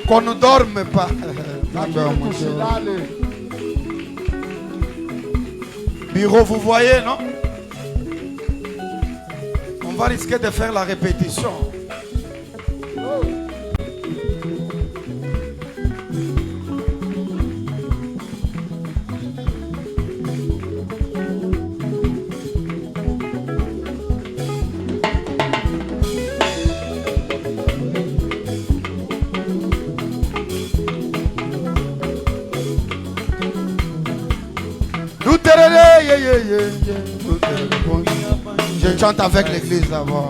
Qu'on ne dorme pas. Bureau, vous voyez, non? On va risquer de faire la répétition. Je chante avec l'église d'abord.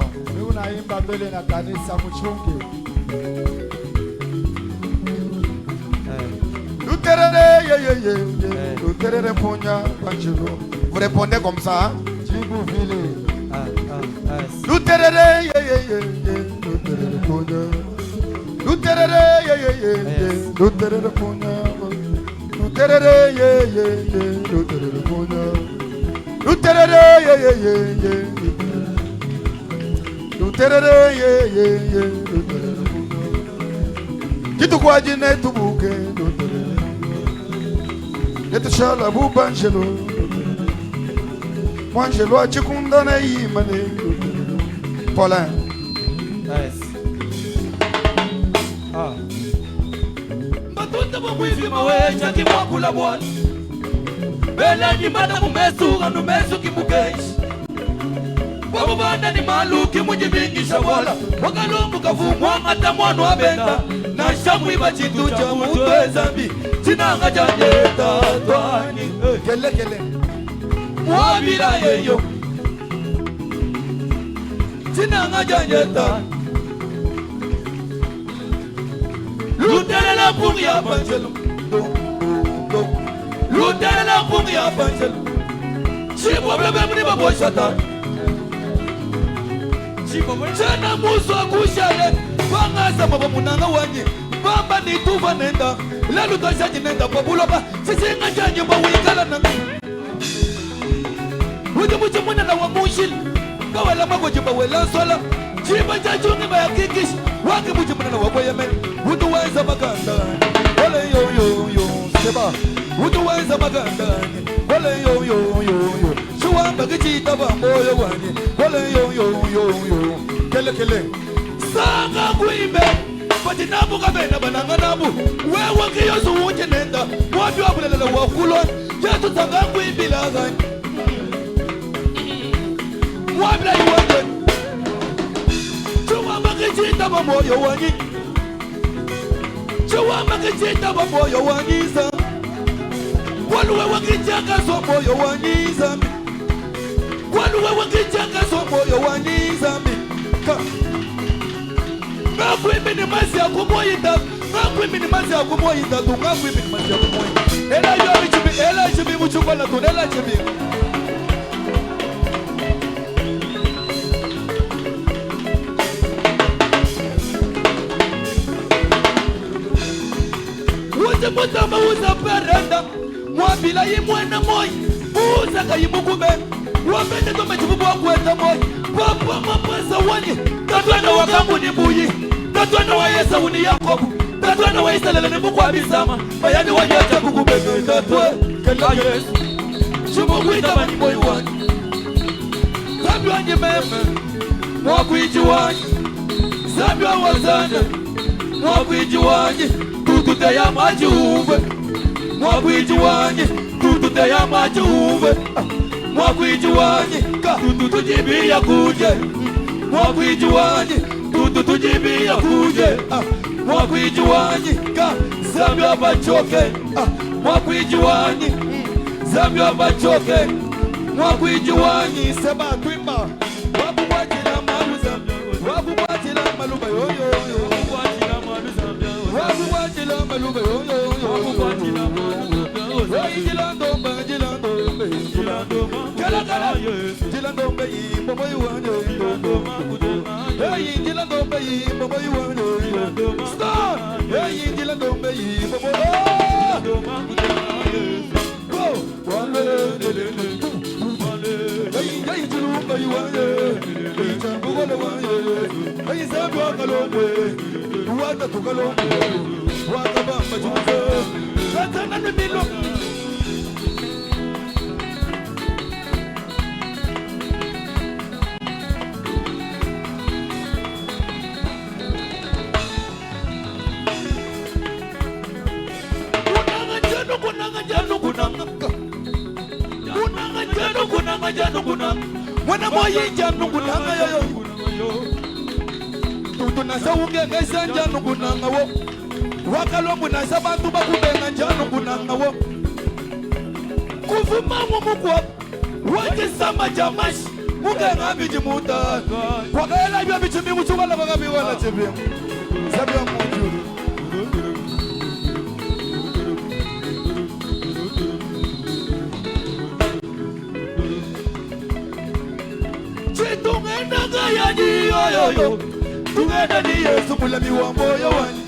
Vous répondez comme ça. Kitu kwa jine tubuke Etushala bubanjelo Mwanjelo achikunda na imane Paulin. Nice. Matunda mwizi maweja kimwakula bwana Bela ni mata kumesu anu mesu kimukeishi Babu banda ni maluki mujibingisha wala Wakalumbu kafumwa ngata mwanu abenda Na shamu iba chitu cha mutwe zambi Chinanga janyeta twani Kele kele Mwabila yeyo Chinanga janyeta Lutele la pungi ya panchelo Lutele la pungi ya panchelo Chibo blebe mniba boshatan Chana muso akushale Wangasa maba munanga wanyi Bamba ni tuva nenda Lelu toshaji nenda kwa buloba Sisi nga janyi mba wikala na Wiji muchi muna na wamushil Kawela mago jimba wela sola Chiba jachungi mba ya kikish Waki muchi muna na waboye men Wutu waiza maganda Wale yo yo yo Seba Wutu waiza maganda Wale yo yo yo yo Shuwamba kichita bamboyo wani Wale yo yo yo yo Kele kele Sanga kuimbe Pati nabu kabena bananga nabu Wewa kiyo suunje nenda Wabi wabulela wakulon Yetu tanga kuimbi lagani Wabila yuwanje Chuwamba kichita bamboyo wani Chuwamba kichita bamboyo waniza Waluwe wakichaka somboyo waniza Waluwe wakichaka somboyo waniza Ngakwimi ni mazi ya kumoyita Ngakwimi ni mazi ya kumoyita Ngakwimi ni mazi ya kumoyita Ela yomi chibi Ela chibi muchukola tu Ela chibi Uze mutama uza perenda Mwabila yimwena moyi Uza kayimukume Wapende tome chibubu wakweta moyi Papa mapasa wani Tatwana wakambu ni buyi Tatwana wa Yesa uni Yakobu Tatwana wa Israeli ni mukwa bisama Bayani wanyacha kukubebe Tatwe Kela Yesu Chumukwita mani boy wani Zambi wanyi meme Mwakuiji wanyi Zambi wa wazane Mwakuiji wanyi Tutute ya maji uve Mwakuiji wanyi Tutute ya maji uve Mwakuiji wanyi Tututujibi ya kuje Mwakuiji wanyi Tututujibi ya kuje Mwakuiji wanyi Zambi wa bachoke Mwakuiji wanyi Zambi wa bachoke Mwakuiji wanyi Seba kwimba Wakuwajila malu Zambi Wakuwajila maluba yo yo yo Wakuwajila malu Zambi Wakuwajila maluba yo yo yo Wakuwajila malu Jilandombe Jilandombe Jilandombe Kala kala Jilandombe Bobo yuwane Hey Jilandombe Bobo yuwane Stop Hey Jilandombe Bobo Go Wale Hey Hey Jilandombe iwaye bugolo waye ayisabu akalomwe wata tukalomwe wata bamba chuze satana ne bilo kunanga mwana moyi janu kunanga yo tutuna saunge ngesa janu kunanga wo wakalombu na sabantu bakubenga janu kunanga wo kuvuma mumukwa waje sama jamashi mugenga biji muta kwakaela bya bichimi muchukala bagabi wala chebe sabya munju yo tungenda ni Yesu mulami wa moyo wani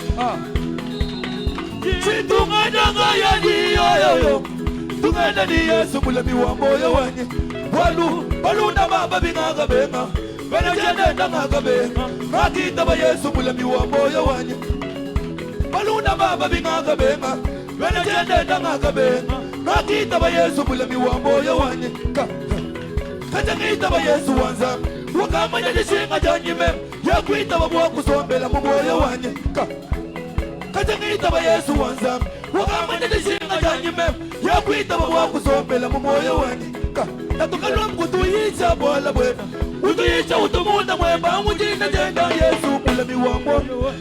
tungenda ngaya ni yo tungenda ni Yesu mulami wa moyo wani walu na baba bingaga benga bana jenda ngaga benga ngakita ba Yesu mulami wa moyo wani walu na baba bingaga benga bana jenda ngaga benga ngakita ba Yesu mulami wa moyo wani kajangita ba Yesu wanza wakamanya nishinga janyime yakwita babwa kusombela mu moyo wanye kajangita ba Yesu wanza wakamanya nishinga janyime yakwita babwa kusombela mu moyo wanye tatukalo mkutuyicha bola bwena utuyicha utumunda mwemba mujina jenda Yesu mulami wa moyo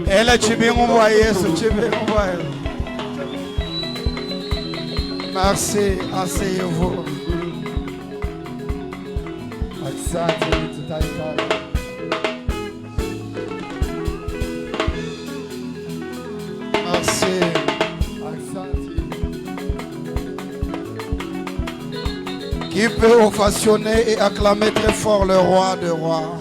ele chibingu wa Yesu chibingu wa Yesu. Merci, asseyez-vous. Asante tutaika. Merci. Asante. Qui peut ovationner et acclamer très fort le roi des rois.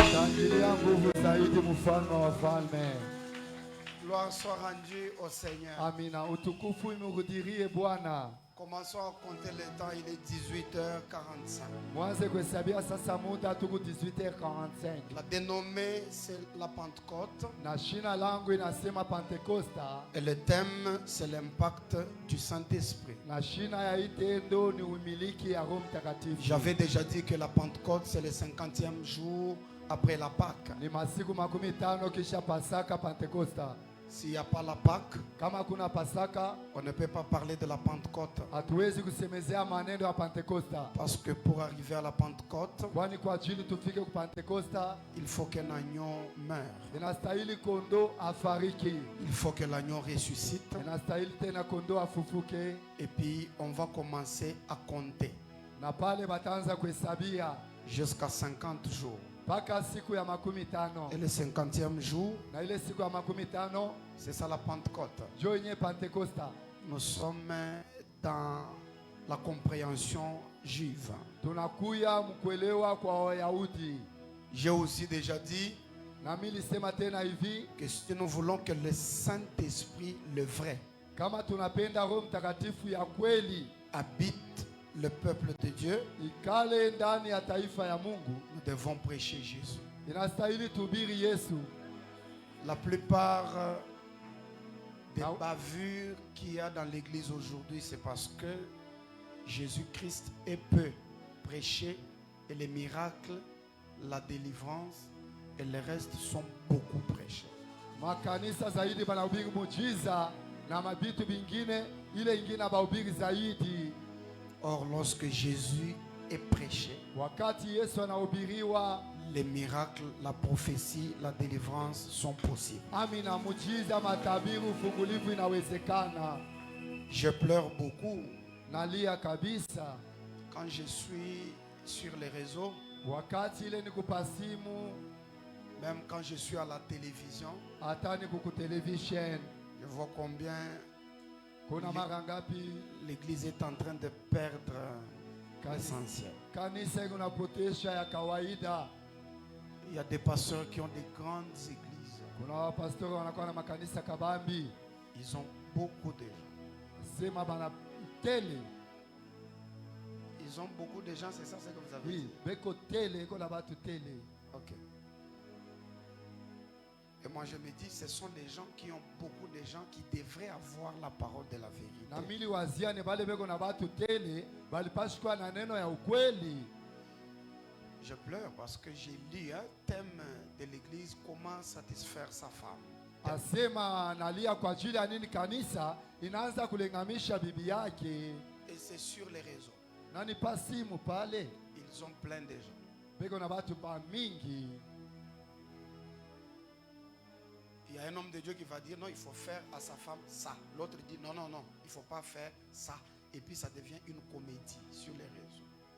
Gloire soit rendue au Seigneur. Amina. Utukufu imrudie Bwana. Commençons à compter le temps, il est 18h45. Mwanze kuhesabia sasa muda tuku 18h45. La dénommée c'est la Pentecôte. Na shina langu inasema Pentecosta. Et le thème c'est l'impact du Saint-Esprit. Na shina ya itendo ni umiliki ya Roho Mtakatifu. J'avais déjà dit que la Pentecôte c'est le 50e jour après la Pâque. Ni masiku 50 kisha Pasaka Pentecosta. S'il n'y a pas la Pâque, kama kuna Pasaka, on ne peut pas parler de la Pentecôte. hatuwezi kusemezea maneno ya Pentecosta. Parce que pour arriver à la Pentecôte, kwani kwa ajili tufike ku Pentecosta, il faut qu'un agneau meure. inastahili kondo afariki. Il faut que l'agneau ressuscite. Inastahili tena kondo afufuke. Et puis on va commencer à compter. Na pale bataanza kuhesabia jusqu'à 50 jours. Paka siku ya 50. Et le 50e jour, na ile siku ya 50, c'est ça la Pentecôte. jo yenye Pentecosta. Nous sommes dans la compréhension juive. Tunakuya mkuelewa kwa Wayahudi. J'ai aussi déjà dit na mimi nilisema tena hivi que si nous voulons que le Saint-Esprit, le vrai, kama tunapenda Roho Mtakatifu ya kweli habite le peuple de Dieu, ikale ndani ya taifa ya Mungu, nous devons prêcher Jésus. inastahili tubiri Yesu. La plupart des bavures qu'il y a dans l'église aujourd'hui, c'est parce que Jésus-Christ est peu prêché et les miracles, la délivrance et le reste sont beaucoup prêchés. Makanisa zaidi banahubiri muujiza na mabitu bingine, ile ingine bahubiri zaidi. Or, lorsque Jésus est prêché, wakati Yesu anahubiriwa, les miracles, la prophétie, la délivrance sont possibles. Amina, muujiza, matabiru, ufungulivu inawezekana. Je pleure beaucoup nalia kabisa quand je suis sur les réseaux, wakati ile nikupasimu, même quand je suis à la télévision, hata nikukutelevisheni, je vois combien kuna mara ngapi l'église est en train de perdre l'essentiel. Kanisa inapotesha ya kawaida. Il y a des pasteurs qui ont des grandes églises. Kuna pastori wanakuwa na makanisa kabambi. Ils ont beaucoup de gens. Sema bana tele. Ils ont beaucoup de gens, c'est ça ce que vous avez Oui, dit. beko tele ko na batu tele. Ok. Et moi je me dis, ce sont des gens qui ont beaucoup de gens qui devraient avoir la parole de la Na vérité. mili wazia ne bale beko na batu tele, bali pashikwa na neno ya ukweli. Je pleure parce que j'ai lu un thème de l'église, comment satisfaire sa femme. Asema nalia kwa ajili ya nini kanisa inaanza kulengamisha bibi yake. Et c'est sur les réseaux. Nani pasimu pale Ils ont plein de gens. beko na batu ba mingi. Il y a un homme de Dieu qui va dire non, il faut faire à sa femme ça. L'autre dit non, non, non, il ne faut pas faire ça. Et puis ça devient une comédie sur les réseaux.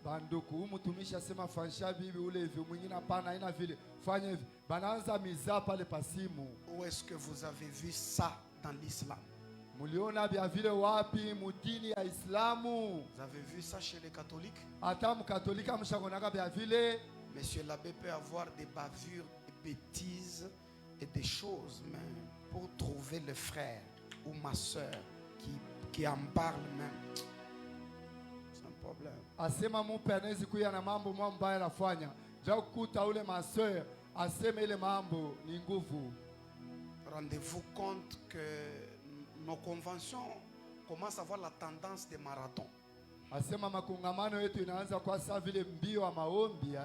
Banduku mtumishi asema fanisha bibi ule hivi mwingine hapana haina vile fanya hivi banaanza mizaa pale pasimu. Où est-ce que vous avez vu ça dans l'islam? Muliona bia vile wapi mudini ya Islamu? Vous avez vu ça chez les catholiques? Hata mkatolika mshagonaka bia vile. Monsieur l'abbé peut avoir des bavures, des bêtises et des choses, mais pour trouver le frère ou ma soeur qui en parle même, c'est un problème. Asema mupenezi kuya na mambo mbaya anafanya. Ja kukuta ule maseur aseme ile mambo ni nguvu. Rendez-vous compte que nos conventions commencent à avoir la tendance des marathons. Asema makongamano yetu inaanza kwa saa vile mbio wa maombi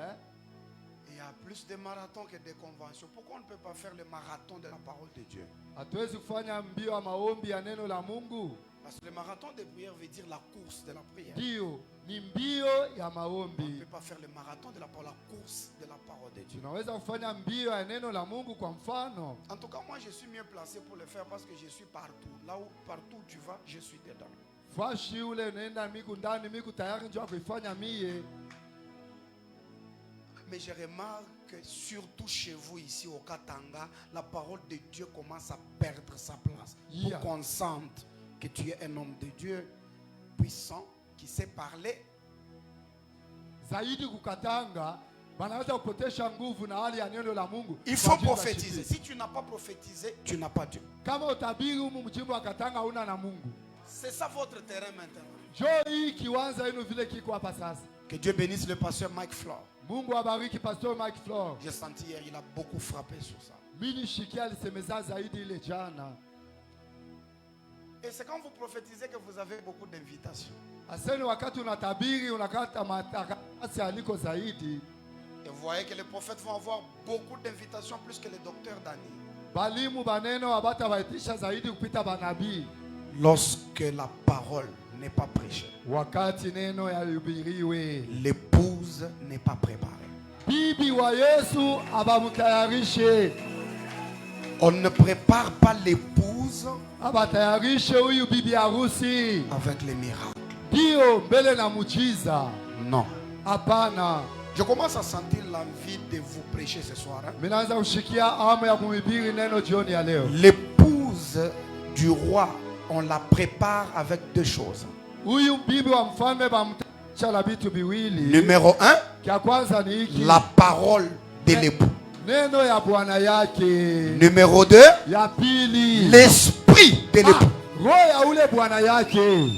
Il y a plus de marathons que de conventions. Pourquoi on ne peut pas faire le marathon de la parole de Dieu? Hatuwezi kufanya mbio wa maombi ya neno la Mungu. Parce que le marathon de prière veut dire la course de la prière. Ndio, ni mbio ya On ne maombi. peut pas faire le marathon de la course de la parole de Dieu. Tunaweza kufanya mbio ya neno la Mungu kwa mfano. En tout cas, moi je suis mieux placé pour le faire parce que je suis partout. Là où partout où tu vas, je suis dedans. Fashi ule nenda miku ndani miku tayari njoo kuifanya mie. Mais je remarque que surtout chez vous ici au Katanga, la parole de Dieu commence à perdre sa place. Yeah. Pour qu'on sente que tu es un homme de Dieu puissant, qui sait parler. Zaidi kukatanga banaweza kupotesha nguvu na hali ya neno la Mungu. Il Kwa faut ajili ya prophétiser. shiriki. Si tu n'as pas prophétisé, tu n'as pas Dieu. Kama utabiri humu mjimbo wa Katanga una na Mungu. C'est ça votre terrain maintenant. Njoo hii kiwanza yenu vile kiko hapa sasa. Que Dieu bénisse le pasteur Mike Flore. Mungu abariki Pastor Mike Flore. J'ai senti hier, il a beaucoup frappé sur ça. Mimi shikia alisemeza zaidi ile jana. Et c'est quand vous prophétisez que vous avez beaucoup d'invitations. Aseni wakati unatabiri unakata matakasi aliko zaidi. Et vous voyez que les prophètes vont avoir beaucoup d'invitations plus que les docteurs Dani. Balimu baneno abata baitisha zaidi kupita banabii. Lorsque la parole n'est pas prêchée, Wakati neno yalihubiriwe. l'épouse n'est pas préparée. Bibi wa Yesu abamutayarishe. On ne prépare pas l'épouse Abatayarishe huyu bibi harusi. avec les miracles. Ndio mbele na mujiza. Non. Hapana. Je commence à sentir l'envie de vous prêcher ce soir. Minaanza kushikia hamu ya kumhubiri neno jioni ya leo. L'épouse du roi, on la prépare avec deux choses. Huyu bibi wa mfalme bamtayarisha la vitu viwili. Numéro 1, Kia kwanza ni hiki. la parole de l'époux. Neno ya bwana yake. Numéro 2, Ya pili. l'esprit de l'époux. Roho ya ule bwana yake.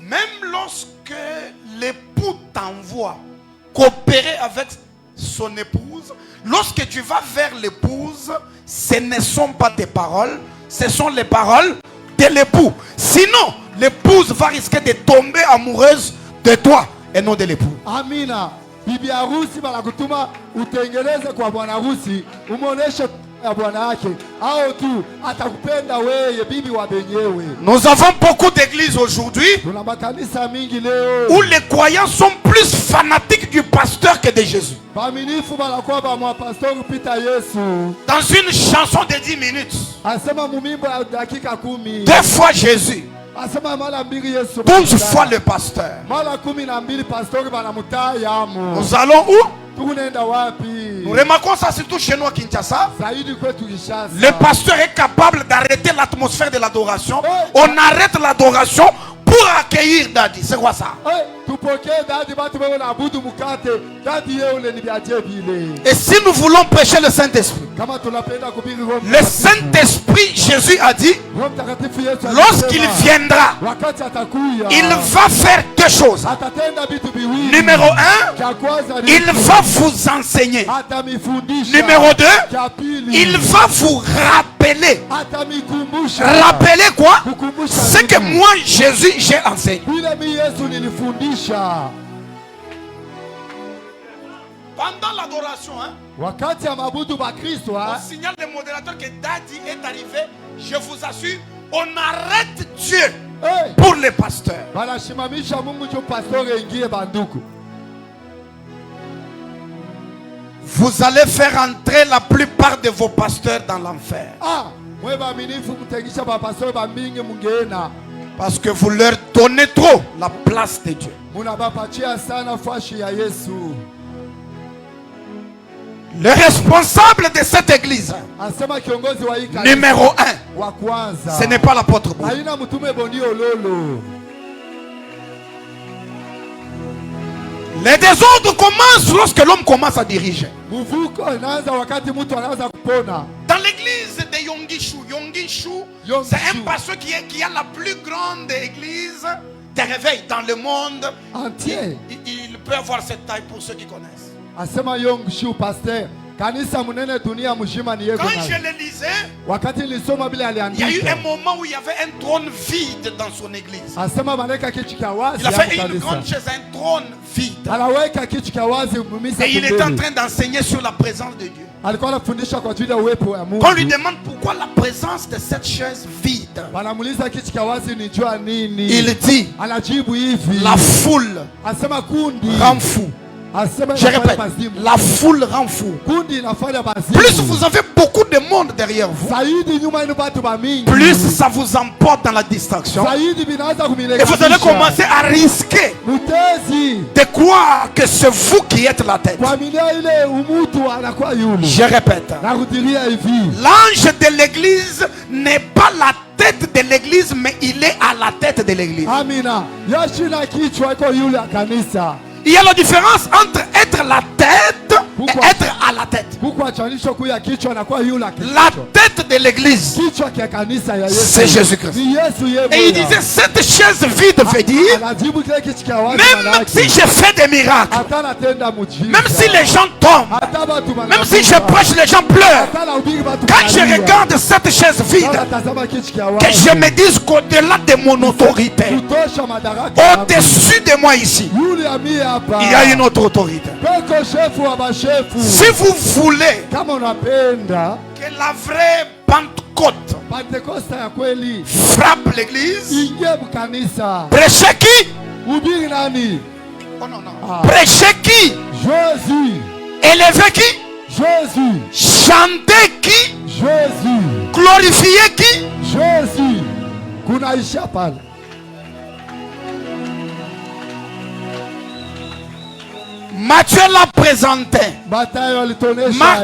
Même lorsque l'époux t'envoie coopérer avec son épouse, lorsque tu vas vers l'épouse, ce ne sont pas tes paroles, ce sont les paroles de l'époux. Sinon, l'épouse va risquer de tomber amoureuse de toi et non de l'époux. Amina. Bibi harusi banakutuma utengeleze kwa bwana harusi, umuoneshe ya bwana yake, au tu atakupenda wewe bibi wa benyewe. Nous avons beaucoup d'églises aujourd'hui Tuna makanisa mingi leo où les croyants sont plus fanatiques du pasteur que de Jésus. baaminifu banakuwa ba mapastori kupita Yesu. Dans une chanson de 10 minutes, Asema mumimbo ya dakika 10. 2 fois Jésus, Asema mara mbili Yesu. 12 fois le pasteur. Mara 12 pastori banamutaya amo. Nous allons où? Tunaenda wapi? Nous remarquons ça surtout chez nous à Kinshasa. Zaidi kwetu Kinshasa. Le pasteur est capable d'arrêter l'atmosphère de l'adoration. On arrête l'adoration pour accueillir Daddy. C'est quoi ça? Et si nous voulons prêcher le Saint-Esprit, le Saint-Esprit, Jésus a dit, lorsqu'il viendra, il va faire deux choses. Numéro 1, il va vous enseigner. Numéro 2, il va vous rappeler. Rappeler quoi? Ce que moi, Jésus, j'ai enseigné. Pendant l'adoration, on signale le modérateur que Daddy est arrivé. Je vous assure, on arrête Dieu pour les pasteurs. Vous allez faire entrer la plupart de vos pasteurs dans l'enfer. Parce que vous leur donnez trop la place de Dieu. Le responsable de cette église, numéro 1, ce n'est pas l'apôtre Boni. Les désordres commencent lorsque l'homme commence à diriger. Dans l'église de Yongishu, c'est un pasteur qui a la plus grande église de réveil dans le monde entier. Il peut avoir cette taille pour ceux qui connaissent. Quand je le lisais, il y a eu un moment où il y avait un trône vide dans son église. Il a fait une grande chaise, un trône vide. Et il était en train d'enseigner sur la présence de Dieu. Quand on lui demande pourquoi la présence de cette chaise vide, il dit, la foule rend fou. Je répète, la foule rend fou. Plus vous avez beaucoup de monde derrière vous, plus ça vous emporte dans la distraction. Et vous allez commencer à risquer de croire que c'est vous qui êtes la tête. Je répète, l'ange de l'église n'est pas la tête de l'église, mais il est à la tête de l'église. Il y a la différence entre être la tête et être à la tête. La tête de l'église, c'est Jésus-Christ. Et il disait, cette chaise vide veut dire, même si je fais des miracles, même si les gens tombent, même si je prêche, les gens pleurent, quand je regarde cette chaise vide, que je me dise qu'au-delà de mon autorité, au-dessus de moi ici, il y a une autre autorité. Si vous voulez que la vraie Pentecôte frappe l'église, prêchez qui? Oh non, non. Prêchez qui? Jésus. Élevez qui? Jésus. Chantez qui? Jésus. Glorifiez qui? Jésus. Kunaisha pale. Matthieu l'a présenté. Marc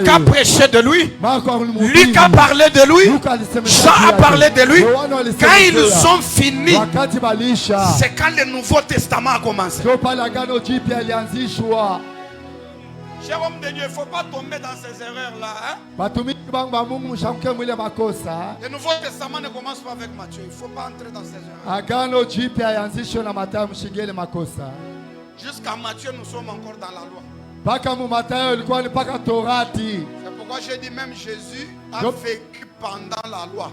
a prêché de lui. Luc a parlé de lui. Jean a parlé de lui. Quand ils sont finis, c'est quand le Nouveau Testament a commencé. Cher homme de Dieu, il ne faut pas tomber dans ces erreurs-là. Le Nouveau Testament ne commence pas avec Matthieu. Il ne faut pas entrer dans ces erreurs. Jusqu'à Matthieu, nous sommes encore dans la loi. C'est pourquoi j'ai dit même Jésus a vécu pendant la loi.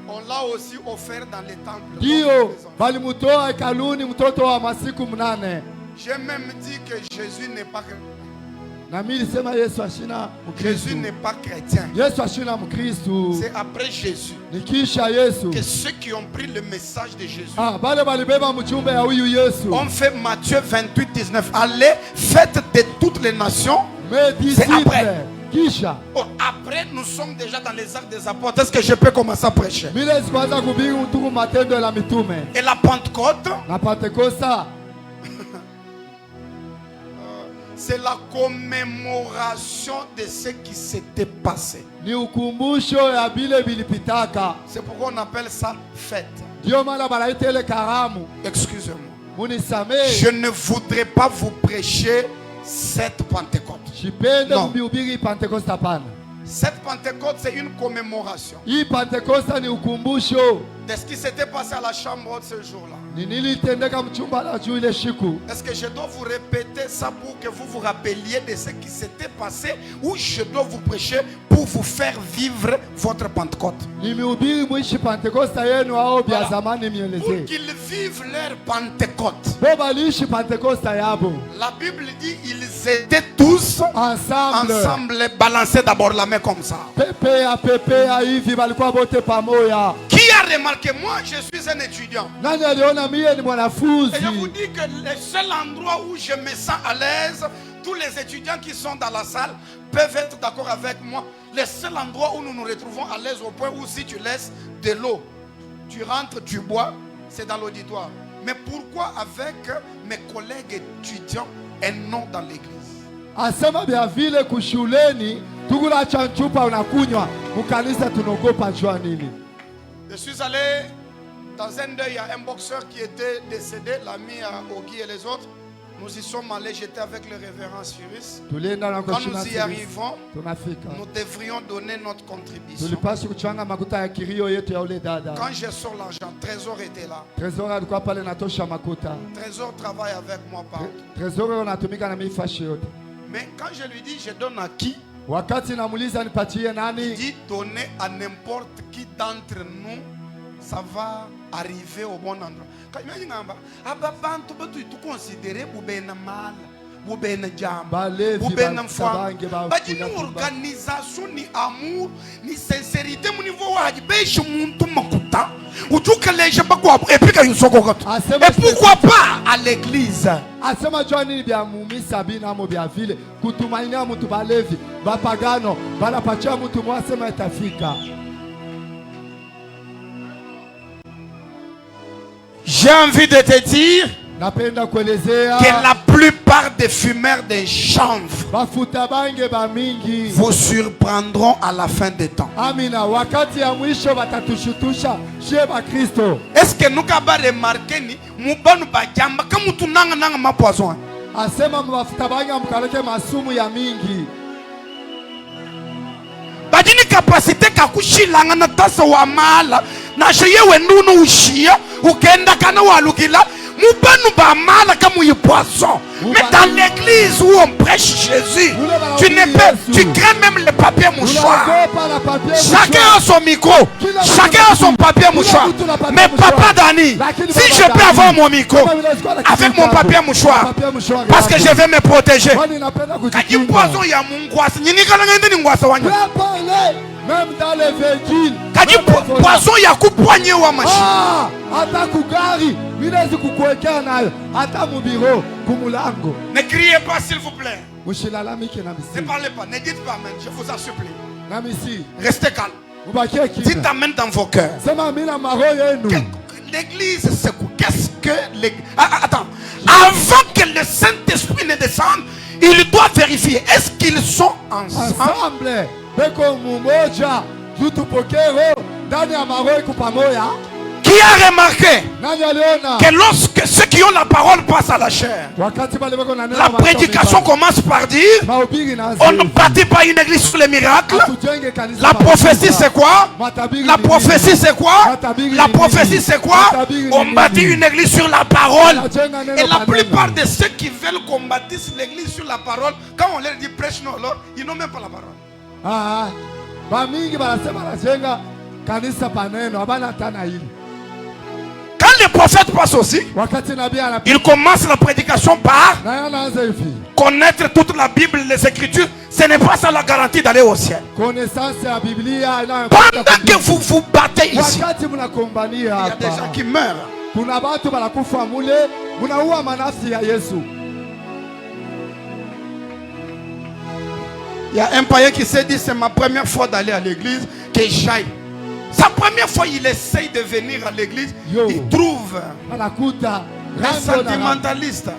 On l'a aussi offert dans les temples. J'ai même dit que Jésus n'est pas chrétien. Jésus n'est pas chrétien. C'est après Jésus que ceux qui ont pris le message de Jésus ont fait Matthieu 28, 19. Allez, faites de toutes les nations. C'est après. Oh, après, nous sommes déjà dans les actes des apôtres. Est-ce que je peux commencer à prêcher? Et la Pentecôte, C'est la commémoration de ce qui s'était passé. Ni ukumbusho ya bile bilipitaka. C'est pourquoi on appelle ça fête. Ndio maana banaita ile karamu. Excusez-moi. Munisamee. Je ne voudrais pas vous prêcher cette Pentecôte. Shipende Non. mhubiri Pentecoste hapana. Cette Pentecôte, c'est une commémoration Hii Pentecoste ni ukumbusho. de ce qui s'était passé à la chambre haute ce jour-là. Ni nilitendeka mchumba la juu ile shiku. Est-ce que je dois vous répéter ça pour que vous vous rappeliez de ce qui s'était passé, ou je dois vous prêcher pour vous faire vivre votre Pentecôte? Ni mhubiri mwishi Pentecoste yenu au bia zamani Pour mieleze. qu'ils vivent leur Pentecôte. Bo balishi Pentecoste yabo. La Bible dit ils étaient tous ensemble, balancés d'abord la main comme ça. Pepe ya hivi balikuwa bote pamoja. Qui a remarqué? Moi, je suis un étudiant. Nani aliona mie ni mwanafunzi? Et je vous dis que le seul endroit où je me sens à l'aise, tous les étudiants qui sont dans la salle peuvent être d'accord avec moi. Le seul endroit où nous nous retrouvons à l'aise au point où si tu laisses de l'eau, tu rentres, tu bois, c'est dans l'auditoire. Mais pourquoi avec mes collègues étudiants et non dans l'église? Asema bia vile kushuleni tukula chanchupa unakunywa mukanisa tunogopa jua nini? Je suis allé dans un deuil, il y a un boxeur qui était décédé, l'ami à Ogi et les autres. Nous y sommes allés, j'étais avec le révérend Cyrus. Quand nous y arrivons, nous devrions donner notre contribution. Quand je sors l'argent, Trésor était là. Trésor travaille avec moi partout. Mais quand je lui dis, je donne à qui? Il dit, donner à n'importe qui d'entre nous, ça va arriver au bon endroit. Quand il dit, tu considères une organisation ni amour ni sincérité mon niveau et pourquoi pas à l'église? Asema jwani bia mumisa bina mo bia vile kutumainia mtu balevi bapagano banapatia mtu mwasema itafika. J'ai envie de te dire napenda kuelezea que la plupart des fumeurs de chanvre bafuta bange ba mingi vous surprendront à la fin des temps. Amina, wakati ya mwisho batatushutusha sheba Kristo. Est-ce que nous avons remarqué ni mubanu bajamba kama tunanga nanga mapoison? Asema mbafuta bange mkaleke masumu ya mingi. Badini kapasite kakushilanga na tasa wa mala na sheye wenduno ushia ukenda kana walukila mubanu ba mala kama poisson. Mais dans l'église où on prêche Jésus, tu crains même le papier mouchoir. Chacun a son micro, chacun a son papier mouchoir. Mais papa Dani, si je peux avoir mon micro avec mon papier mouchoir, parce que je vais me protéger. Même dans les véhicules. Poisson ya kupoigné wa machine. Ata kugari, minezi kukuwekea nayo, ata mubiro, kumulango. Ne criez pas s'il vous plaît. Mushilalamike na misi. Ne parlez pas, ne dites pas amen, je vous en supplie. Na misi. Restez calme. Mubakie kimya. Dites amen dans vos cœurs. Sema mina maro yenu. L'église c'est quoi? Qu'est-ce que l'église? Attends. Avant que le Saint-Esprit ne descende, il doit vérifier est-ce qu'ils sont ensemble. Beko mumoja, tutupokero ndani ya maro iko pamoja. Qui a remarqué que lorsque ceux qui ont la parole passent à la chair, la prédication commence par dire on ne bâtit pas une église sur les miracles. La prophétie c'est quoi? La prophétie c'est quoi? La prophétie c'est quoi? On bâtit une église sur la parole. Et la plupart de ceux qui veulent qu'on bâtisse l'église sur la parole, quand on leur dit prêche non, ils n'ont même pas la parole. Quand le prophète passe aussi, il commence la prédication par connaître toute la Bible, les Écritures. Ce n'est pas ça la garantie d'aller au ciel. Pendant que vous vous battez ici, il y a des gens qui meurent. Il y a un païen qui s'est dit c'est ma première fois d'aller à l'église, que j'aille. Sa première fois, il essaye de venir à l'église. Il trouve un sentimentaliste.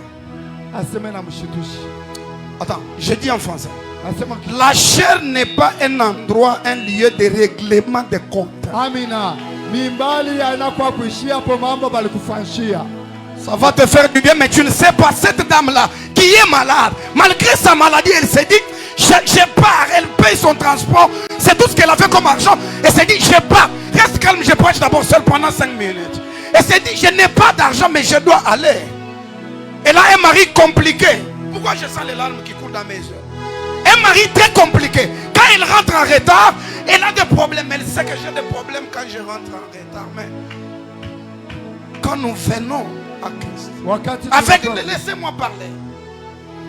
Attends, je dis en français. Nasema ki- La chair n'est pas un endroit, un lieu de règlement de compte. Amina. Mimbali haina kwa kuishia hapo, mambo balikufanshia. Ça va te faire du bien, mais tu ne sais pas, cette dame-là, qui est malade, malgré sa maladie, elle s'est dit, je pars, elle paye son transport, c'est tout ce qu'elle a fait comme argent. Elle s'est dit, je pars, reste calme, je prêche d'abord seul pendant 5 minutes. Elle s'est dit, je n'ai pas d'argent, mais je dois aller. Elle a un mari compliqué. Pourquoi je sens les larmes qui coulent dans mes yeux? Un mari très compliqué. Quand elle rentre en retard, elle a des problèmes. Elle sait que j'ai des problèmes quand je rentre en retard. Mais quand nous venons à Christ, Wakati avec, tunatoka- laissez-moi parler,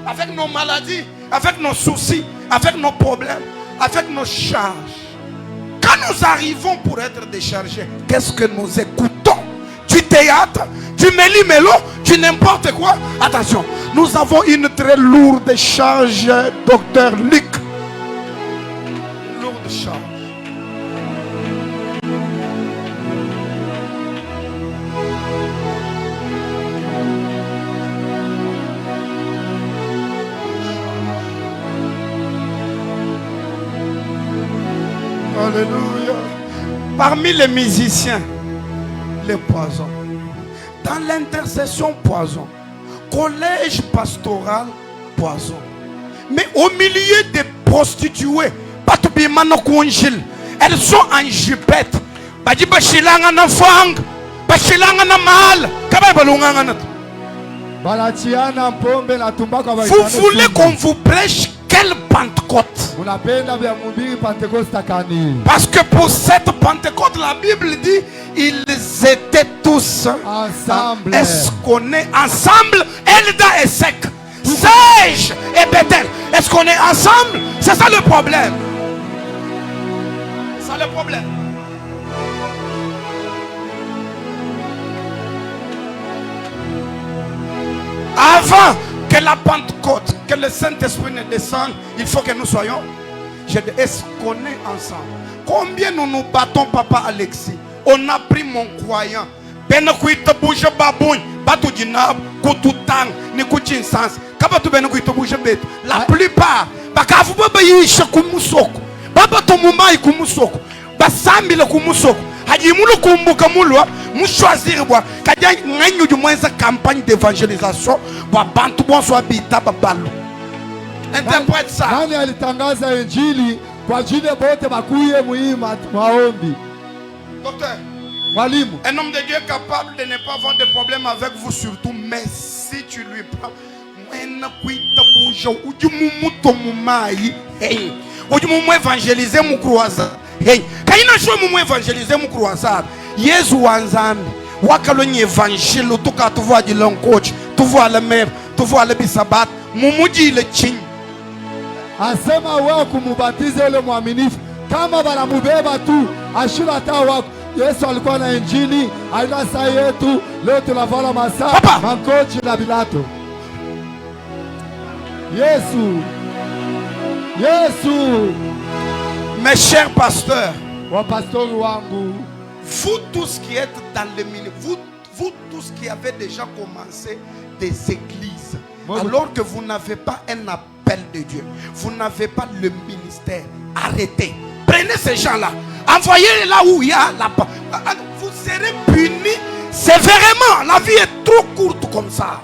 avec nos maladies, avec nos soucis, avec nos problèmes, avec nos charges, quand nous arrivons pour être déchargés, qu'est-ce que nous écoutons? Du théâtre, du méli-mélo, du n'importe quoi. Attention, nous avons une très lourde charge, docteur Luc. Lourde charge. Alléluia. Parmi les musiciens, les poisons. Dans l'intercession, poison. Collège pastoral, poison. Mais au milieu des prostituées, elles sont en jupette. Balatiana mpombe na tumbako wa Vous voulez qu'on vous prêche quelle Pentecôte? Unapenda vya mhubiri Pentecoste kani. Parce que pour cette Pentecôte, la Bible dit, ils étaient tous Ensemble. Est-ce qu'on est ensemble? Elda et Sec, Sage et Bethel. Est-ce qu'on est ensemble? C'est ça le problème. C'est ça le problème. Avant que la Pentecôte, que le Saint-Esprit ne descende, il faut que nous soyons. Est-ce qu'on est ensemble? Combien nous nous battons, papa Alexis? On a pris mon croyant. La plupart, campagne d'évangélisation. Interprète ça. Nani alitangaza injili kwa ajili ya bote bakuye muhimu maombi? Docteur, Mwalimu, un homme de Dieu est capable de ne pas avoir de problème avec vous surtout, mais si tu lui parles, évangéliser mon croisade. Quand il a joué mon évangéliser mon croisade, Jésus Wanzambi, Wakaloni évangile, tout cas tu vois du long coach, tu vois le même, tu vois le bisabat, Mumuji le ching. asema wewe kumubatiza yule mwaminifu kama banamubeba tu ashira hata wako. Yesu alikuwa na injili, aina saa yetu leo tunavala masaa Papa. mankochi na bilato. Yesu, Yesu, Mes chers pasteurs, wapastori wangu, vous tous qui êtes dans le ministère, vous tous qui avez déjà commencé des églises, alors que vous n'avez pas un appel de Dieu, vous n'avez pas le ministère, arrêtez. Prenez ces gens-là, envoyez-les là où il y a la... Vous serez punis sévèrement. La vie est trop courte comme ça.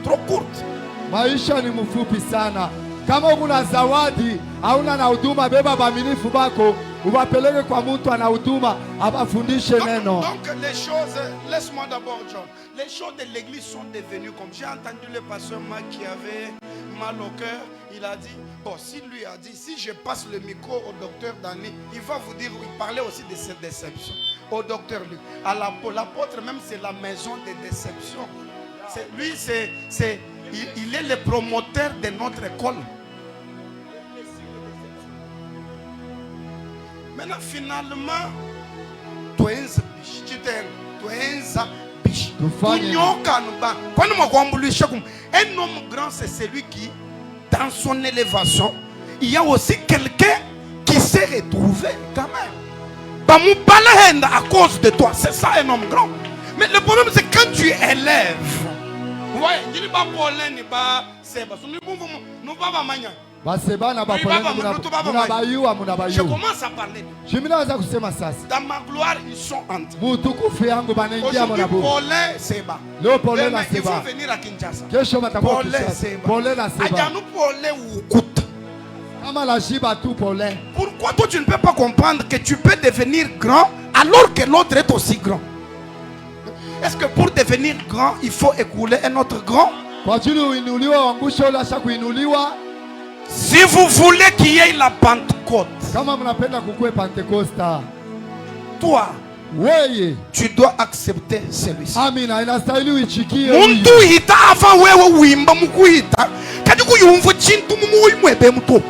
Trop courte. maisha ni mfupi sana. Kama una zawadi hauna na huduma, beba baminifu bako ubapeleke kwa mtu ana huduma abafundishe neno. Donc les choses, laisse-moi d'abord John. Les choses de l'église sont devenues comme j'ai entendu le pasteur Marc qui avait mal au cœur. Il a dit, bon, si lui a dit, si je passe le micro au docteur Dani, il va vous dire, il parlait aussi de cette déception. Au docteur Luc, à l'apôtre même, c'est la maison des déceptions. Lui, il est le promoteur de notre école. Maintenant, finalement, un homme grand, c'est celui qui, dans son élévation, il y a aussi quelqu'un qui s'est retrouvé quand même. À cause de toi, c'est ça un homme grand. Mais le problème, c'est quand tu élèves, Ouais, je ne pas pollen ni pas seba. Nous pas mania. Baseba na bapoleni munabayua munabayua. Je commence à parler. Jiminaanza kusema sasa. Dans ma gloire, ils sont entrés. Mutukufu yangu banaingia Aujourd'hui, mwanabo. pollen seba. Leo pollen na Ils vont seba. venir à Kinshasa. Kesho batakuwa Pollen Kinshasa. seba. Pollen na seba. Adjanu pollen ukuta. Kama la shiba tu pollen. Pourquoi toi tu ne peux pas comprendre que tu peux devenir grand alors que l'autre est aussi grand? Est-ce que pour devenir grand, il faut écouler un autre grand? Kwa ajili uinuliwa wangusha ule asha kuinuliwa. Si vous voulez qu'il y ait la Pentecôte, Kama mnapenda kukue Pentecosta, toi, weye tu dois accepter celui-ci. amina inastahili uichikie huyu. Muntu hita ava wewe wimba mukuhita kadi kuyumva chintu mumuyimwebe muto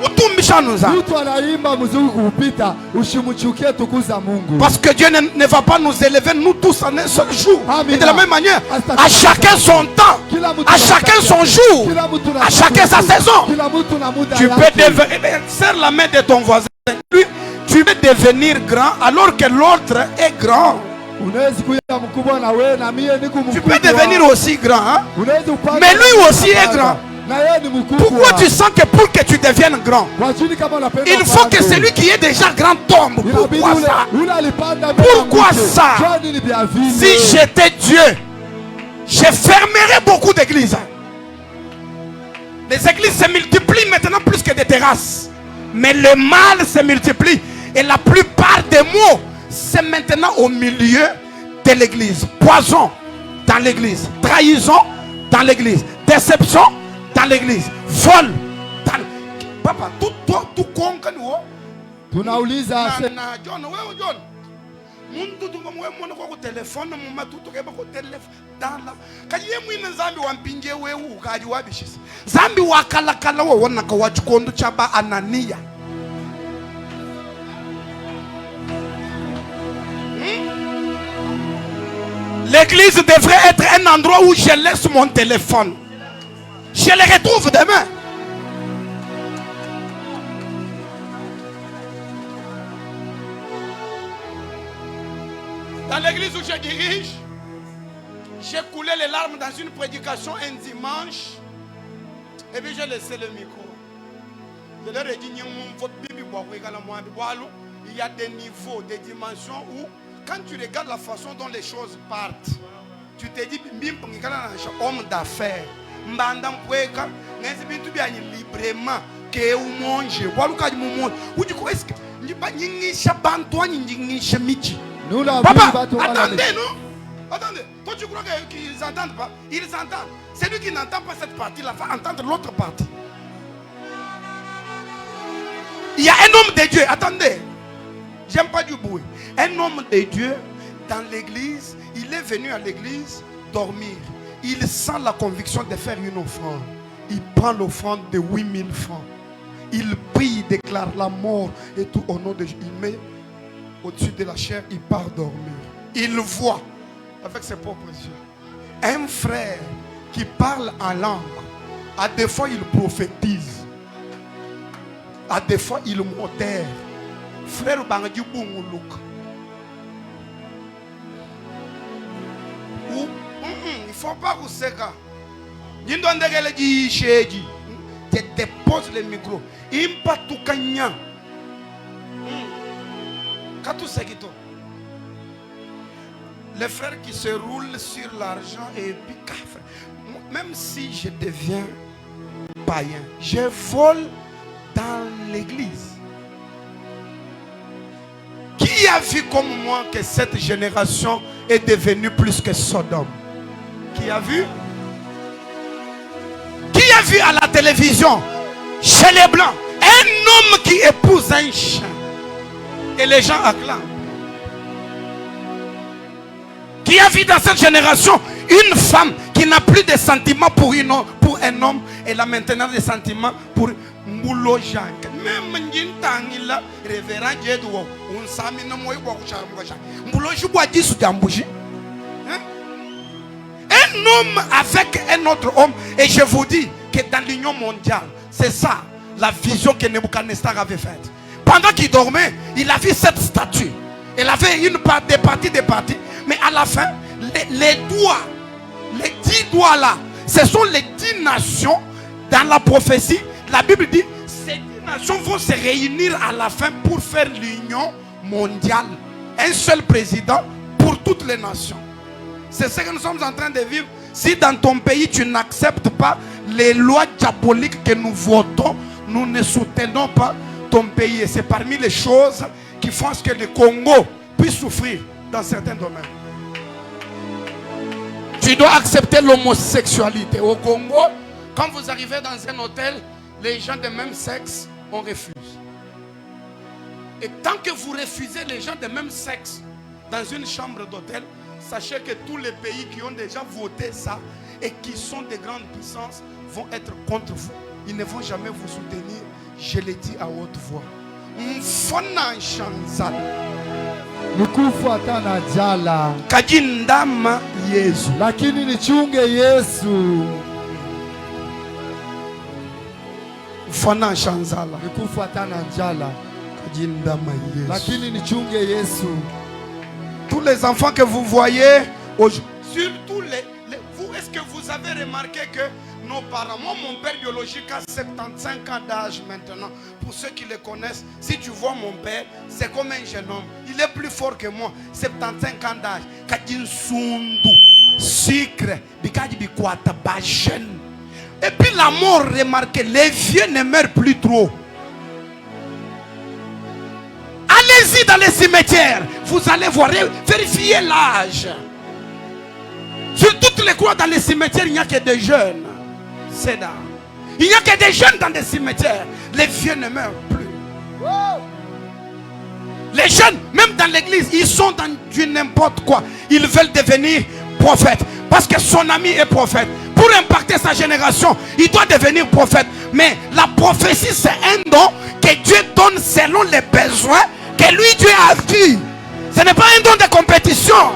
utumbishanuza. Mtu anaimba mzuri kupita, usimuchukie, tukuza Mungu. Parce que Dieu ne va pas nous élever nous tous en un seul jour. Amen. Et de la même manière, à chacun son temps, à chacun son jour, à chacun sa saison. Tu peux devenir, serre la main de ton voisin. Lui, tu peux devenir grand alors que l'autre est grand. Tu peux devenir aussi grand, hein? Mais lui aussi est grand. Pourquoi tu sens que pour que tu deviennes grand, il faut que celui qui est déjà grand tombe? Pourquoi ça? Pourquoi ça? Si j'étais Dieu, je fermerais beaucoup d'églises. Les églises se multiplient maintenant plus que des terrasses. Mais le mal se multiplie. Et la plupart des mots, c'est maintenant au milieu de l'église. Poison dans l'église. Trahison dans l'église. Déception dans l'église. Vol dans... Papa, tout con que nous... Tunauliza John, muntu tumwe mwana kwa telefone mu matuto ke bako telefone dala kaye mwina zambi wampinge wewe ukaji wabishisa zambi wakalakala wo wona ka wachikondo chaba Anania. L'église devrait être un endroit où je laisse mon téléphone. Je le retrouve demain. Dans l'église où je dirige, j'ai coulé les larmes dans une prédication un dimanche. Et puis j'ai laissé le micro. Je leur ai dit, il y a des niveaux, des dimensions où, quand tu regardes la façon dont les choses partent, tu te dis, homme d'affaires, librement, que ou manger, papa, attendez, non? Attendez, toi tu crois qu'ils n'entendent pas? Ils entendent. Celui qui n'entend pas cette partie-là va entendre l'autre partie. Il y a un homme de Dieu, attendez, j'aime pas du bruit. Un homme de Dieu dans l'église, il est venu à l'église dormir. Il sent la conviction de faire une offrande. Il prend l'offrande de 8000 francs. Il prie, il déclare la mort et tout au nom de Dieu. Il met au-dessus de la chair, il part dormir. Il voit avec ses propres yeux un frère qui parle en langue. À des fois, il prophétise. À des fois, il modère. Frère Bangdi Bungouluk. Il ne faut pas vous sécar. Tu déposes le micro. Il pas tout gagnant. Les frères qui se roulent sur l'argent et puis même si je deviens païen, je vole dans l'église. Qui a vu comme moi que cette génération est devenue plus que Sodome? Qui a vu? Qui a vu à la télévision, chez les Blancs, un homme qui épouse un chien? Et les gens acclament. Qui a vu dans cette génération une femme qui n'a plus de sentiments pour un homme, elle a maintenant des sentiments pour Moulo Jean. Même Nintangila, révérend Jedou, on s'amène Moulo un homme avec un autre homme. Et je vous dis que dans l'union mondiale, c'est ça la vision que Nebuchadnezzar avait faite. Pendant qu'il dormait, il a vu cette statue. Elle avait des parties. Mais à la fin, les doigts, Les 10 doigts là, ce sont les 10 nations dans la prophétie. La Bible dit, ces 10 nations vont se réunir à la fin pour faire l'union mondiale. Un seul président pour toutes les nations. C'est ce que nous sommes en train de vivre. Si dans ton pays tu n'acceptes pas les lois diaboliques que nous votons, nous ne soutenons pas ton pays. Et c'est parmi les choses qui font que le Congo puisse souffrir dans certains domaines. Tu dois accepter l'homosexualité. Au Congo, quand vous arrivez dans un hôtel, les gens de même sexe, on refuse. Et tant que vous refusez les gens de même sexe dans une chambre d'hôtel, sachez que tous les pays qui ont déjà voté ça et qui sont de grandes puissances vont être contre vous. Ils ne vont jamais vous soutenir. Je le dis à haute voix. Mfona Shanzal. Mkufu atana jala. Kajindama Yesu. Lakini nichunge Yesu. Mfona Shanzala. Mkufu atana jala. Kajindama Yesu. Lakini nichunge Yesu. Tous les enfants que vous voyez, surtout vous, est-ce que vous avez remarqué que nos parents, moi mon père biologique a 75 ans d'âge maintenant. Pour ceux qui le connaissent, si tu vois mon père, c'est comme un jeune homme. Il est plus fort que moi, 75 ans d'âge. Sucre, jeune. Et puis la mort, remarquez, les vieux ne meurent plus trop. Allez-y dans les cimetières, vous allez voir, vérifiez l'âge. Sur toutes les croix dans les cimetières, il n'y a que des jeunes. C'est là. Il n'y a que des jeunes dans les cimetières. Les vieux ne meurent plus. Les jeunes, même dans l'église, ils sont dans du n'importe quoi. Ils veulent devenir prophètes. Parce que son ami est prophète. Pour impacter sa génération, il doit devenir prophète. Mais la prophétie, c'est un don que Dieu donne selon les besoins que lui, Dieu a dit. Ce n'est pas un don de compétition.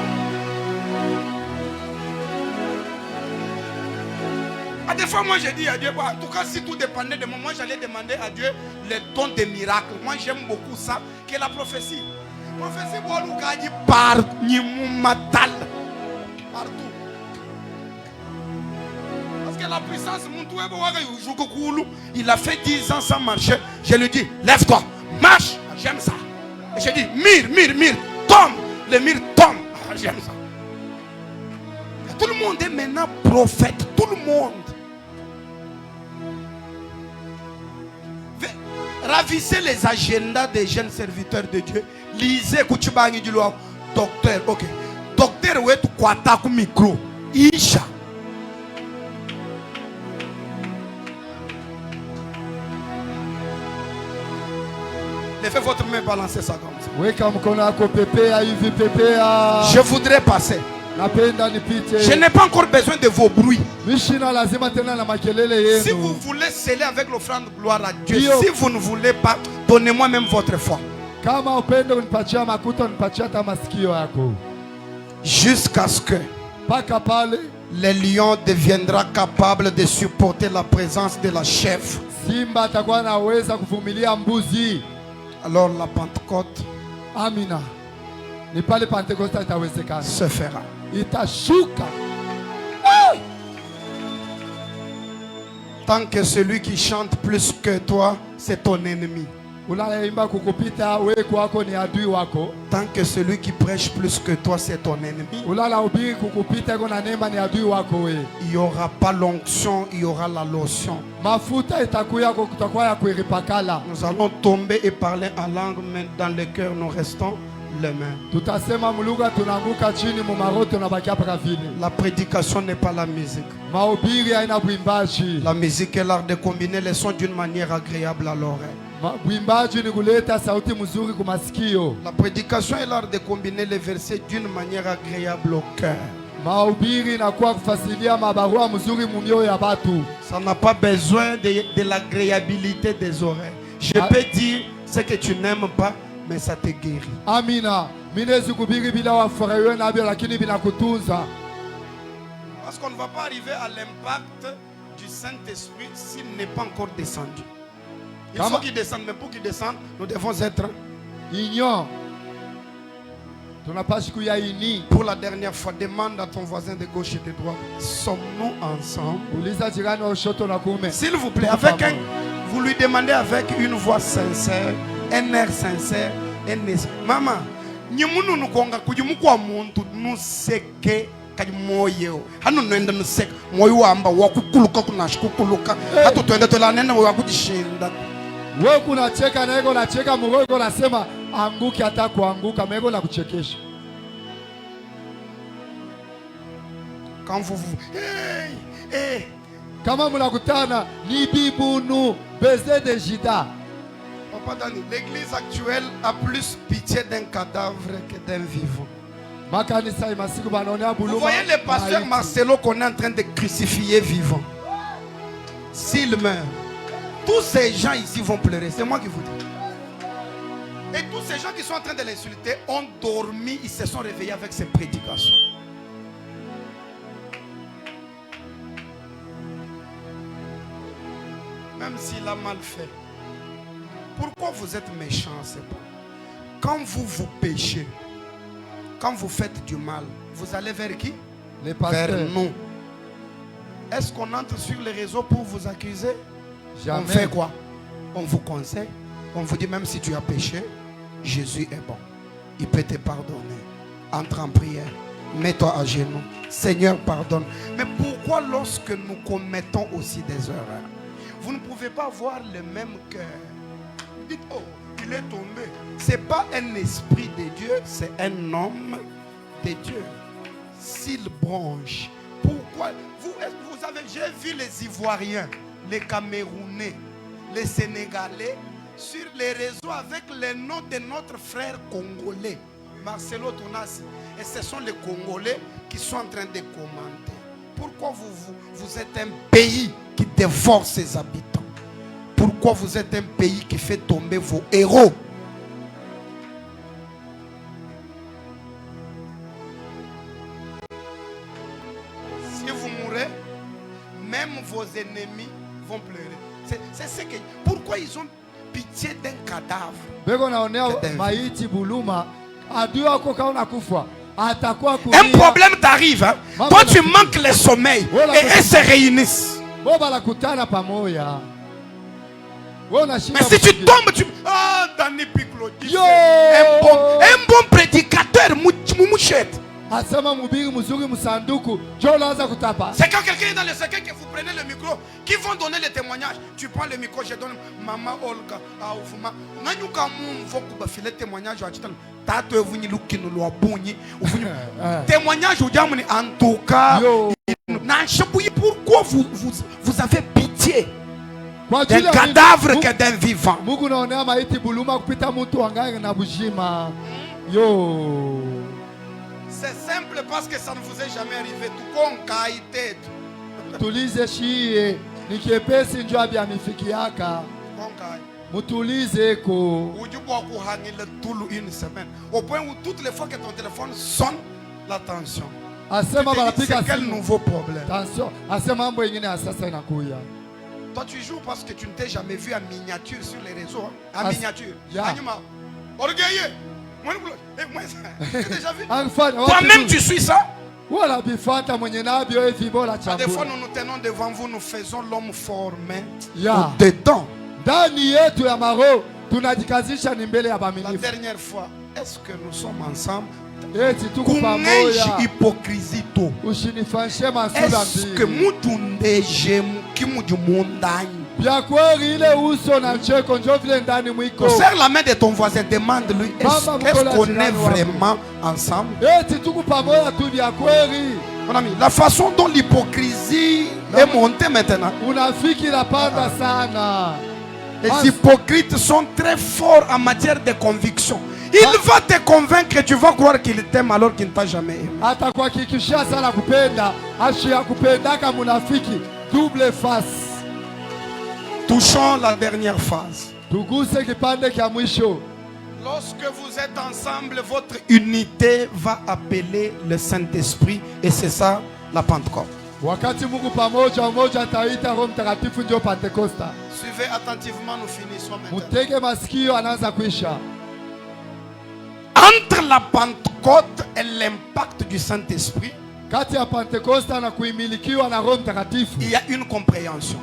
Des fois, moi, j'ai dit à Dieu, en tout cas, si tout dépendait de moi, moi, j'allais demander à Dieu les dons des miracles. Moi, j'aime beaucoup ça, qui est la prophétie. Prophétie, partout. Parce que la puissance, il a fait 10 ans sans marcher. Je lui dis, lève-toi, marche. J'aime ça. Et je dis, mire, tombe. Le mire tombe. J'aime ça. Tout le monde est maintenant prophète. Tout le monde. Ravissez les agendas des jeunes serviteurs de Dieu. Lisez Kouchibani du Loi. Docteur, ok. Docteur, où est tu micro? Isha. Levez votre main, balancez ça comme ça. Je voudrais passer. Je n'ai pas encore besoin de vos bruits. Si vous voulez sceller avec l'offrande de gloire à Dieu, si vous ne voulez pas, donnez-moi même votre foi. Jusqu'à ce que le lion deviendra capable de supporter la présence de la chèvre. Alors la Pentecôte se fera. Tant que celui qui chante plus que toi, c'est ton ennemi. Tant que celui qui prêche plus que toi, c'est ton ennemi. Il n'y aura pas l'onction, il y aura la lotion. Nous allons tomber et parler en langue, mais dans le cœur, nous restons les mains. La prédication n'est pas la musique. La musique est l'art de combiner les sons d'une manière agréable à l'oreille. La prédication est l'art de combiner les versets d'une manière agréable au cœur. Ça n'a pas besoin de l'agréabilité des oreilles. Je peux dire ce que tu n'aimes pas, mais ça te guérit. Amina. Parce qu'on ne va pas arriver à l'impact du Saint-Esprit s'il n'est pas encore descendu. Il faut qu'il descende, mais pour qu'il descende, nous devons être ignores. tunapaswa kuyaini. Pour la dernière fois, demande à ton voisin de gauche et de droite, sommes-nous ensemble? Uliza jirani wa ushoto na kuume. S'il vous plaît, avec vous lui demandez avec une voix sincère, un air sincère, un esprit. Maman, nyumunu nukonga kujumukwa muntu nuseke kadi moyo. Hanu nwenda nuseke moyo wamba wakukuluka kunashukuluka. Hatu tuende tolanene wakujishinda. Wewe kunacheka na ego nacheka, mgogo nasema anguki hata kuanguka, mego na kuchekesha. Quand vous Kama mnakutana ni bibunu baiser de Jida. Papa Dani, l'église actuelle a plus pitié d'un cadavre que d'un vivant. Vous voyez le pasteur Marcelo qu'on est en train de crucifier vivant. S'il meurt, tous ces gens ici vont pleurer. C'est moi qui vous dis. Et tous ces gens qui sont en train de l'insulter ont dormi, ils se sont réveillés avec ses prédications. Même s'il a mal fait. Pourquoi vous êtes méchants, c'est pas? Quand vous péchez, quand vous faites du mal, vous allez vers qui? Les pasteurs. Vers nous. Est-ce qu'on entre sur les réseaux pour vous accuser? Jamais. On fait quoi? On vous conseille. On vous dit même si tu as péché, Jésus est bon. Il peut te pardonner. Entre en prière. Mets-toi à genoux. Seigneur, pardonne. Mais pourquoi lorsque nous commettons aussi des erreurs, vous ne pouvez pas avoir le même cœur? Vous dites, oh, il est tombé. Ce n'est pas un esprit de Dieu, c'est un homme de Dieu. S'il bronche, pourquoi vous avez, j'ai vu les Ivoiriens, les Camerounais, les Sénégalais sur les réseaux avec le nom de notre frère congolais, Marcelo Tonasi. Et ce sont les Congolais qui sont en train de commenter. Pourquoi vous êtes un pays qui dévore ses habitants? Pourquoi vous êtes un pays qui fait tomber vos héros? Si vous mourrez, même vos ennemis vont pleurer. C'est ce que. Pourquoi ils ont pitié d'un cadavre? Un problème t'arrive, hein? Toi tu manques le sommeil et elles se réunissent. Mais si tu tombes, tu... Ah, Dani Piccolo, un bon prédicateur, mouchette. C'est quand quelqu'un est dans le secret que vous prenez le micro, qui vont donner le témoignage. Tu prends le micro, je donne Maman Olga à Oufuma. Témoignage en tout cas. Pourquoi vous avez pitié d'un cadavre que d'un vivant? C'est simple parce que ça ne vous est jamais arrivé. Tout con kaite. Tulize shie nikiepesi njo abiamifikiaka. Mutulize ko. Ujubo kuhangile tulu une semaine. Au point où toutes les fois que ton téléphone sonne, l'attention. C'est quel nouveau problème? Attention. Asema mambo ingine asasa inakuya. Toi tu joues parce que tu ne t'es jamais vu en miniature sur les réseaux. Hein? En miniature. Anima. Orgueilleux. Toi-même tu suis ça? Des fois nous nous tenons devant vous, nous faisons l'homme formé dedans. La dernière fois, est-ce que nous sommes ensemble? Hypocrisie. Est-ce que serre la main de ton voisin, demande-lui, est-ce qu'on est vraiment ensemble? Mon ami, la façon dont l'hypocrisie est montée maintenant. Les hypocrites sont très forts en matière de conviction. Il va te convaincre que tu vas croire qu'il t'aime alors qu'il ne t'a jamais aimé. Double face. Touchons la dernière phase. Lorsque vous êtes ensemble, votre unité va appeler le Saint-Esprit. Et c'est ça la Pentecôte. Suivez attentivement, nous finissons maintenant. Entre la Pentecôte et l'impact du Saint-Esprit, kati ya Pentekoste na kuimilikiwa na Roho Mtakatifu, il y a une compréhension.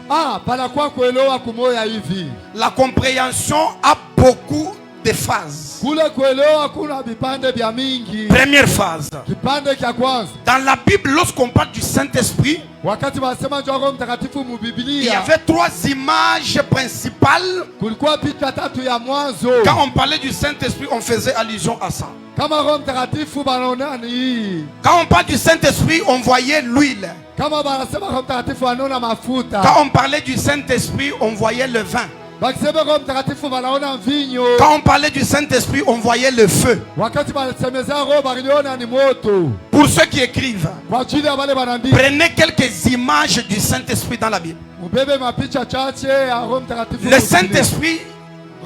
panakuwa kuelewa kumoya hivi. La compréhension a beaucoup de phases. Kule kuelewa kuna vipande vya mingi. Première phase. Kipande cha kwanza, Dans la Bible, lorsqu'on parle du Saint-Esprit, wakati wanasema juu ya Roho Mtakatifu mu il y Biblia, avait 3 images principales. kulikuwa picha tatu ya mwanzo. Quand on parlait du Saint-Esprit, on faisait allusion à ça. Kama Roho Mtakatifu banaona ni hii. Quand on parle du Saint-Esprit, on voyait l'huile. Kama banasema Roho Mtakatifu anaona mafuta. Quand on parlait du Saint-Esprit, on voyait le vin. Bakisema Roho Mtakatifu banaona mvinyo. Quand on parlait du Saint-Esprit, on voyait le feu. Wakati banasemezea Roho baliona ni moto. Pour ceux qui écrivent, Kwa ajili ya wale banaandika, prenez quelques images du Saint-Esprit dans la Bible. ubebe mapicha chache ya Roho Mtakatifu. Le Saint-Esprit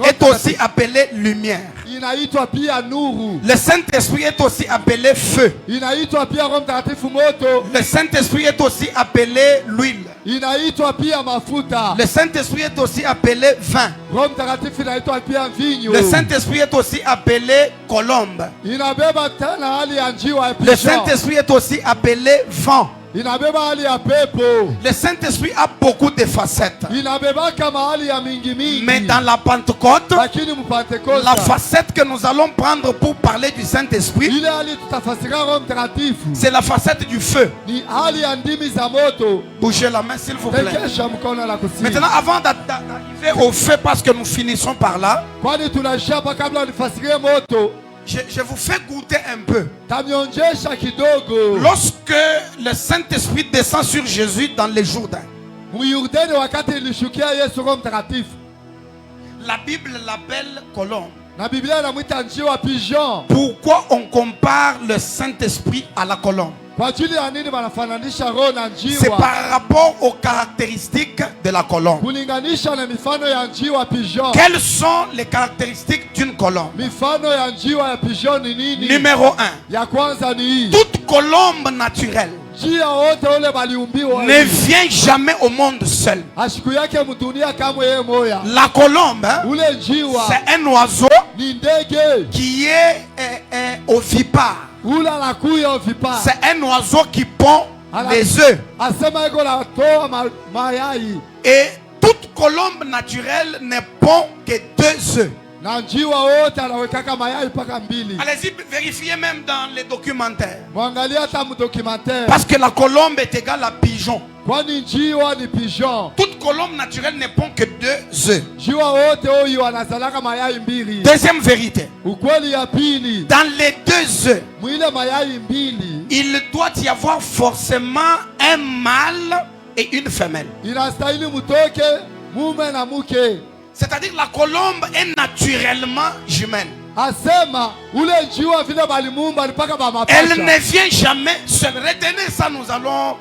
est aussi appelé lumière. Inaitwa pia nuru. Le Saint-Esprit est aussi appelé feu. Inaitwa pia Roho Mtakatifu moto. Le Saint-Esprit est aussi appelé l'huile. Inaitwa pia mafuta. Le Saint-Esprit est aussi appelé vin. Roho Mtakatifu inaitwa pia mvinyo. Le Saint-Esprit est aussi appelé colombe. Inabeba tena hali ya njiwa ya Le picha. Saint-Esprit est aussi appelé vent. Inabeba hali ya pepo. Le Saint-Esprit a beaucoup de facettes. Inabeba kama hali ya mingi mingi. Mais dans la Pentecôte, Lakini mpantekoste, la facette que nous allons prendre pour parler du Saint-Esprit, ile hali tutafasira Roho Mtakatifu c'est la facette du feu. ni hali ya ndimi za moto. Bougez la main s'il vous plaît. Tekesha mkono la kusini. Maintenant, avant d'arriver au feu, parce que nous finissons par là, Kwani tunashapa kabla nifasirie moto. je vous fais goûter un peu. Tamionjesha kidogo. Lorsque le Saint-Esprit descend sur Jésus dans les Jourdains, Muyurdeni wakati ilishukia Yesu Roho Mtakatifu. la Bible l'appelle colombe. Na Biblia inamwita njiwa pigeon. Pourquoi on compare le Saint-Esprit à la colombe? Kwa ajili ya nini wanafananisha roho na C'est njiwa? par rapport aux caractéristiques de la colombe. Kulinganisha na mifano ya njiwa pigeon. Quelles sont les caractéristiques d'une colombe? Mifano ya njiwa ya pigeon ni nini? Numéro 1. Ya kwanza ni hii. Toute colombe naturelle Njia wote ule baliumbiwa ne vient jamais au monde seul. ashiku yake mdunia kamwe yeye moya. La colombe, Ule njiwa c'est un oiseau ni ndege. qui est ovipare. Ula la kuya vipa. C'est un oiseau qui pond les œufs. Asema iko la toa mayai. Et toute colombe naturelle ne pond que 2 œufs. Na njiwa wote anawekaka mayai paka mbili. Allez-y, vérifiez même dans les documentaires. Mwangalia hata mdocumentaire. Parce que la colombe est égale à pigeon. Kwani njiwa ni pigeon. Toute colombe naturelle ne pond que 2 œufs. Njiwa wote huyu wanazalaka mayai mbili. Deuxième vérité. Ukweli ya pili, Dans les 2 œufs, mwile mayai mbili il doit y avoir forcément un mâle et une femelle. inastahili mutoke mume na muke. C'est-à-dire la colombe est naturellement jumelle. Asema ule njiwa vile balimuumba ni paka ba Elle mapacha. ne vient jamais seule. Retenez ça, nous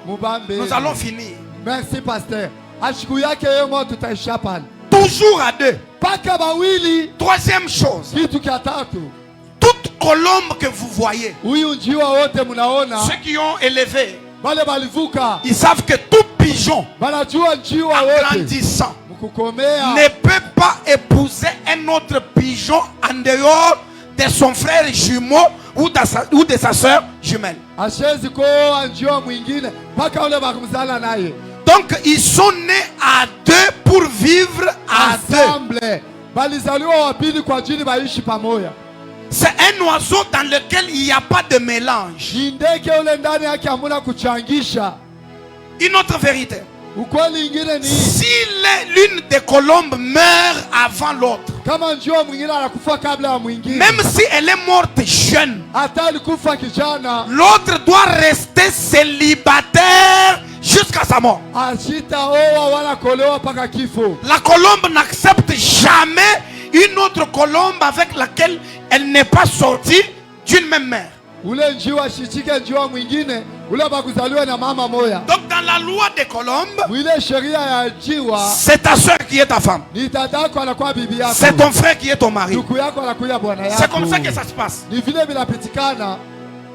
Mubambe. allons finir. Merci pasteur. Ashiku yake yemo tutaisha pale. Toujours à 2. Paka bawili. Troisième chose. Kitu kia tatu. Toute colombe que vous voyez, Huyu njiwa wote munaona ceux qui ont élevé, wale balivuka ils savent que tout pigeon banajua njiwa en wote grandissant mkukomea ne peut pas épouser un autre pigeon en dehors de son frère jumeau ou de sa soeur jumelle. ashezi koa njiwa mwingine mpaka ule bakumzala naye. Donc ils sont nés à 2 pour vivre à 2. Ensemble balizaliwa wapili kwa ajili baishi pamoja. C'est un oiseau dans lequel il n'y a pas de mélange. Ni ndege ule ndani yake hamuna kuchangisha. Une autre vérité. Ukweli ingine ni Si l'une des colombes meurt avant l'autre, kama njiwa mwingine anakufa kabla ya mwingine, même si elle est morte jeune, hata alikufa kijana, l'autre doit rester célibataire jusqu'à sa mort. ashitaoa wala kolewa mpaka kifo. La colombe n'accepte jamais une autre colombe avec laquelle elle n'est pas sortie d'une même mère. Ule njiwa shichike njiwa mwingine ule bakuzaliwa na mama moya. Donc dans la loi des colombes, Mwile sheria ya njiwa c'est ta soeur qui est ta femme. ni dadako anakuwa bibi yako. C'est ton frère qui est ton mari. Ndugu yako anakuwa bwana yako. C'est comme ça que ça se passe. Ni vile vinapitikana.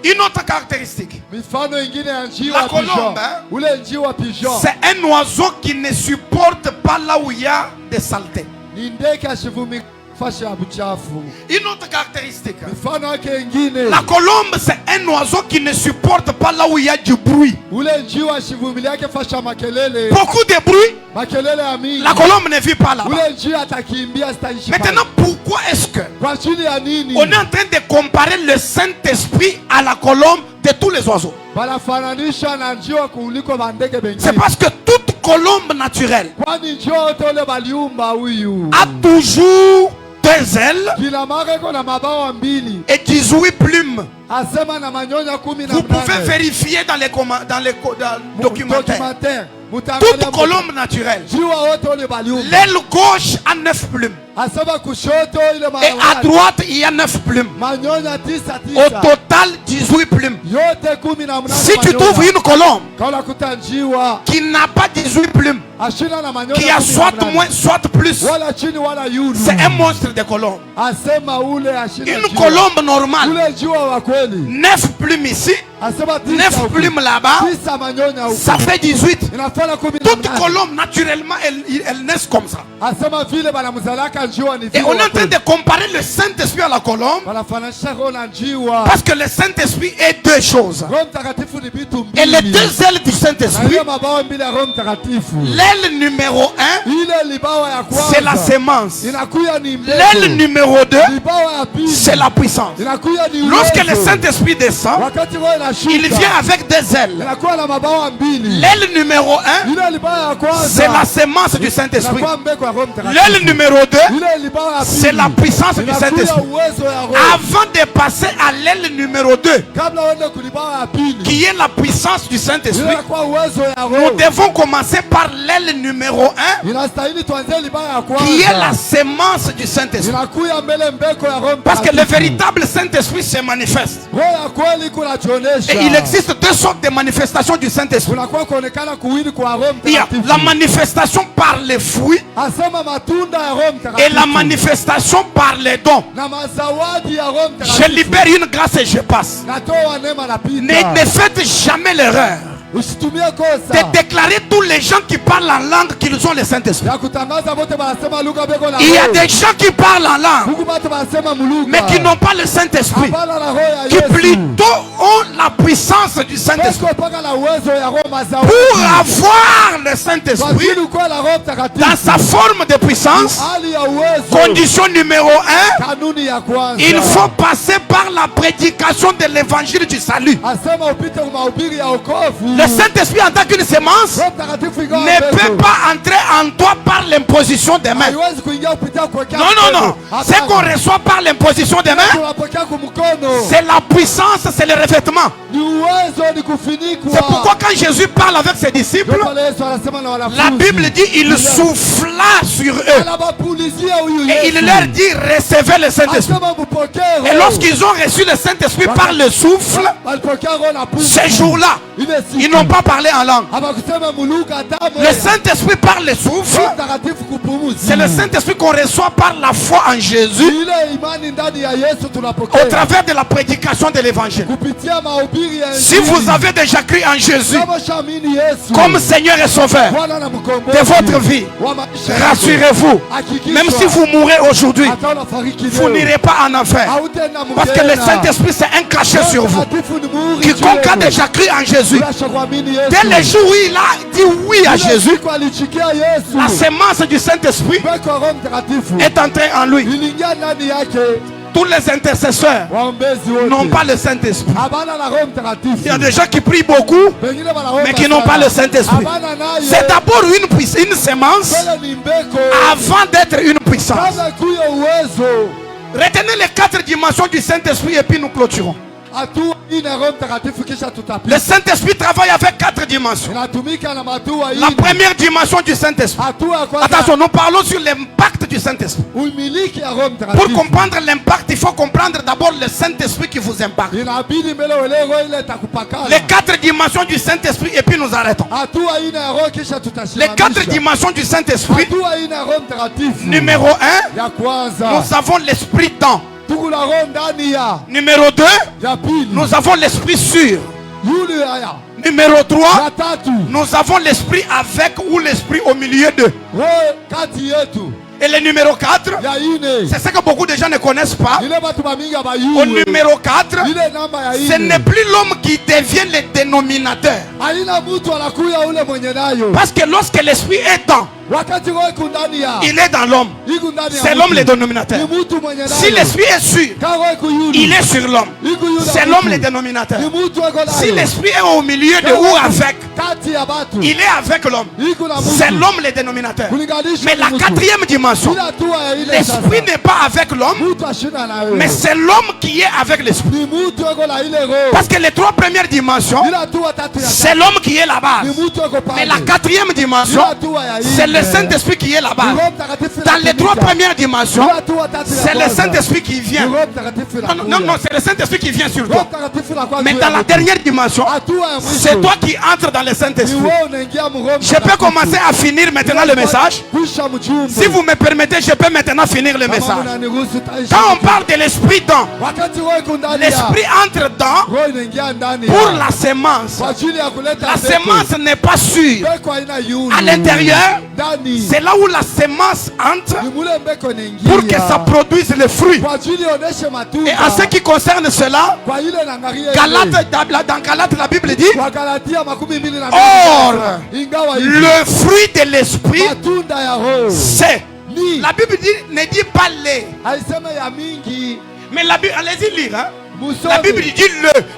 Une autre caractéristique, Mifano ingine ya njiwa La pigeon. colombe, hein? Ule njiwa pigeon c'est un oiseau qui ne supporte pas là où il y a des saletés. ni ndege ashivumi fashi ya buchafu. Une autre caractéristique. Mifano yake ingine, La colombe, c'est un oiseau qui ne supporte pas là où il y a du bruit. ule njiwa shivumili yake fashi ya makelele, Beaucoup de bruit, makelele ya mingi. la colombe ne vit pas là-bas. Ule njiwa atakimbia sitaishi pale. Maintenant, pourquoi est-ce que Kwa ajili ya nini? on est en train de comparer le Saint-Esprit à la colombe de tous les oiseaux? Banafananisha na njiwa kuliko bandege bengine. C'est parce que toute colombe naturelle Kwani njiwa wote ule baliumba huyu a toujours 2 ailes kila mara iko na mabawa mbili, et 18 plumes. asema na manyonya 18. Vous pouvez vérifier dans les documentaires. documentaire. Toute colombe naturelle, Njiwa wote ule baliumba. l'aile gauche a 9 plumes. Asema kushoto ile Et à droite, il y a 9 plumes. manyonya 9. Au total, 18 plumes. Yote 18. Si tu trouves une colombe Quand unakuta njiwa qui n'a pas 18 plumes, ashina na manyonya qui a soit 18, moins, soit plus, wala chini wala yulu, c'est un monstre de colombe. asema ule ashina Une njiwa. colombe normale, Ule njiwa wa kweli 9 plumes ici, asema 9 plumes là-bas, 9 manyonya huko ça fait 18. inafanya 18. Toute colombe, naturellement, elle naissent comme ça. asema vile banamzalaka njiwa ni Et vile on est en wa train kweli. de comparer le Saint-Esprit à la colombe, Wanafananisha roho na njiwa. parce que le Saint-Esprit est 2 choses. Roho Mtakatifu ni vitu Et les mbili. 2 ailes du Na Saint-Esprit, hiyo mabawa mbili ya Roho Mtakatifu, l'aile numéro 1, ile libawa ya c'est la kwanza sémence. inakuya ni L'aile mbegu, numéro 2, libawa ya pili c'est la puissance. inakuya ni Lorsque le uwezo. Saint-Esprit descend, Wakati roho inashuka, il vient avec 2 ailes. inakuwa na mabawa mbili. L'aile numéro 1, Ile libawa ya kwanza c'est la sémence du Saint-Esprit. inakuwa mbegu ya Roho Mtakatifu. L'aile numéro 2, Ile libawa ya pili c'est la puissance du inakuya Saint-Esprit. uwezo ya Roho. Avant de passer à l'aile numéro 2, Kabla uende kulibawa ya pili, qui est la puissance du ile Saint-Esprit, inakuwa uwezo ya nous Roho. devons commencer par l'aile numéro 1, Inastahili tuanzie libawa ya qui est la kwanza. sémence du Saint-Esprit. Inakuya mbele mbeko ya Roho Parce que le Mtakatifu. véritable Saint-Esprit se manifeste. Roho ya kweli kunajionyesha. Et il existe 2 sortes de manifestations du Saint-Esprit. Kunakuwa kuonekana kuwili kwa Roho Il y a Mtakatifu. la manifestation par les fruits Asema matunda ya Roho et Mtakatifu. la manifestation par les dons. Na mazawadi ya Roho Je Mtakatifu. libère une grâce et je passe. Natoa neema na pita. Ne faites jamais l'erreur Usitumie de kosa déclarer tous les gens qui parlent en langue qu'ils ont le Saint-Esprit. ya kutangaza wote wanasema lugha beko na Il y a Roho. des gens qui parlent en langue Huku watu wanasema muluka. mais qui n'ont pas le Saint-Esprit, Hapana na roho ya qui Yesu. plutôt ont la puissance du Saint-Esprit. Beko paka na uwezo ya Roho mazawadi. Pour avoir le Kwa Saint-Esprit ajili kwa la Roho Mtakatifu. dans sa forme de puissance, Hali ya uwezo. condition numéro 1, Kanuni ya kwanza. il faut passer par la prédication de l'évangile du salut. Asema upite kwa mahubiri ya wokovu. Le Saint-Esprit en tant qu'une sémence Roho Mtakatifu ingawa ne mbegu. peut pas entrer en toi par l'imposition des mains. Haiwezi kuingia kupitia kuwekea Non, non, mkono. non. Hapana. Ce qu'on reçoit par l'imposition des mains, Tunapokea kwa mkono. c'est la puissance, c'est le revêtement. Ni uwezo, ni kufunikwa. C'est pourquoi quand Jésus parle avec ses disciples, Ndio pale Yesu anasema na wanafunzi. la Bible dit il souffla sur eux Anawapulizia huyu et Yesu. il leur dit recevez le Saint-Esprit. Asema mpokee Et Roho. lorsqu'ils ont reçu le Saint-Esprit par le souffle, Walipokea Roho na pumzi. ces jours-là, Ile siku. ils n'ont pas parlé en langue. Hawakusema muluka hata Le moja. Saint-Esprit par le souffle, Roho Mtakatifu kupumuzia. c'est le Saint-Esprit qu'on reçoit par la foi en Jésus Ile imani ndani ya Yesu tunapokea. au travers de la prédication de l'évangile. Kupitia mahubiri ya Si Injili. vous avez déjà cru en Jésus Kama shamini Yesu. comme Seigneur et Sauveur Bwana na mkombozi de votre vie, wa maisha yako. rassurez-vous, Hakikisha. même si vous mourrez aujourd'hui, Hata unafariki vous leo. n'irez pas en enfer. Hautaenda Parce que le mgena. Saint-Esprit, c'est un cachet sur vous. Mtakatifu ni muhuri Quiconque juu a yenu. déjà cru en Jésus, Unasha kuamini Yesu. dès le jour où il a dit oui à Ile Jésus, siku alichikia Yesu. la sémence du Saint-Esprit Beko Roho Mtakatifu. est entrée en lui. Iliingia ndani yake. Tous les intercesseurs Waombezi wote. n'ont pas le Saint-Esprit. Habana na Roho Mtakatifu. Il y a des gens qui prient beaucoup, Pengine wanaomba mais qui n'ont sana. pas le Saint-Esprit. Habana naye. C'est d'abord une sémence Mbele ni mbeko. avant d'être une puissance. Kabla kuyo uwezo. Retenez les 4 dimensions du Saint-Esprit et puis nous clôturons. Hatua ine Roho Mtakatifu kisha tutapita. Le Saint-Esprit travaille avec 4 dimensions. Inatumika na matua La ine. première dimension du Saint-Esprit. Hatua ya kwanza. Attention, nous parlons sur l'impact du Saint-Esprit. Umiliki ya Roho Pour Mtakatifu. comprendre l'impact, il faut comprendre d'abord le Saint-Esprit qui vous impacte. Inabidi mbele uelewe roho ile itakupakala. Les 4 dimensions du Saint-Esprit et puis nous arrêtons. Hatua ine ya roho kisha Les tutasimamisha. 4 dimensions du Saint-Esprit. Hatua ine ya Roho Mtakatifu. Numéro 1, Ya kwanza. nous avons l'Esprit dans. Tuko na roho ndani ya. Numéro 2, Ya pili. nous avons l'Esprit sur. Yule ya. Numéro 3, Ya tatu. nous avons l'Esprit avec ou l'Esprit au milieu d'eux. Roho kati yetu. Et le numéro 4, ya ine c'est ce que beaucoup de gens ne connaissent pas. ile batu bamingi Au abayuwe numéro 4, ile namba ya ce ine n'est plus l'homme qui devient le dénominateur. aina mtu anakuya ule mwenye nayo Parce que lorsque l'esprit est dans, wakati roho iko ndani ya il est dans l'homme. iko ndani ya C'est mtu. l'homme le dénominateur. Ni mtu mwenye nayo Si l'esprit est sûr, Ka roho iko yulu il est sur l'homme. iko yulu C'est ya l'homme mtu. le dénominateur. Ni mtu iko nayo Si l'esprit est au milieu de ou avec, kati ya batu il est avec l'homme. iko na mtu C'est l'homme le dénominateur. kulinganisha Mais ni la mtu. quatrième dimension, Ila hatua ya ile l'esprit sasa n'est pas avec l'homme, mtu ashina na wewe mais c'est l'homme qui est avec l'esprit. ni mtu iko na ile roho Parce que les trois premières dimensions, ila hatua tatu ya c'est l'homme qui est la ni base. mtu iko Mais pale la quatrième dimension, ila hatua ya ile c'est le Saint-Esprit qui est la base. Roho Mtakatifu Dans les trois inatumika. premières dimensions, Ila hatua tatu ya c'est le kwanza. Saint-Esprit qui Ni vient. Roho Mtakatifu Non, non, non, c'est le Saint-Esprit qui vient sur Roho toi. Mtakatifu la kwanza Mais juu dans ya la mtu. dernière dimension, Hatua ya mwisho. c'est toi qui entres dans le Ni Saint-Esprit. wewe unaingia mu Roho Je peux Mtakatifu. commencer à finir maintenant le message. Kwisha mjumbe. Si vous me permettez, je peux maintenant finir le Kama message. mnaniruhusu taisha Quand on mjumbe. parle de l'esprit dans, Wakati roho iko ndani ya l'esprit entre dans roho inaingia ndani ya pour la sémence. kwa ajili ya kuleta La mbegu. sémence n'est pas sûre. Mbegu haina yulu. À l'intérieur, ndani c'est là où la sémence entre ni mule mbegu inaingia pour que ça produise le fruit. kwa ajili ioneshe matunda. Et en ce qui concerne cela, kwa ile naangalia dans Galates, la Bible dit, kwa Galatia 12 na or, ingawa hivi le fruit de l'esprit, matunda ya roho c'est. ni La Bible dit, ne dit pas les. haiseme ya mingi Mais la Bible, allez-y lire. Hein? musome La Bible dit,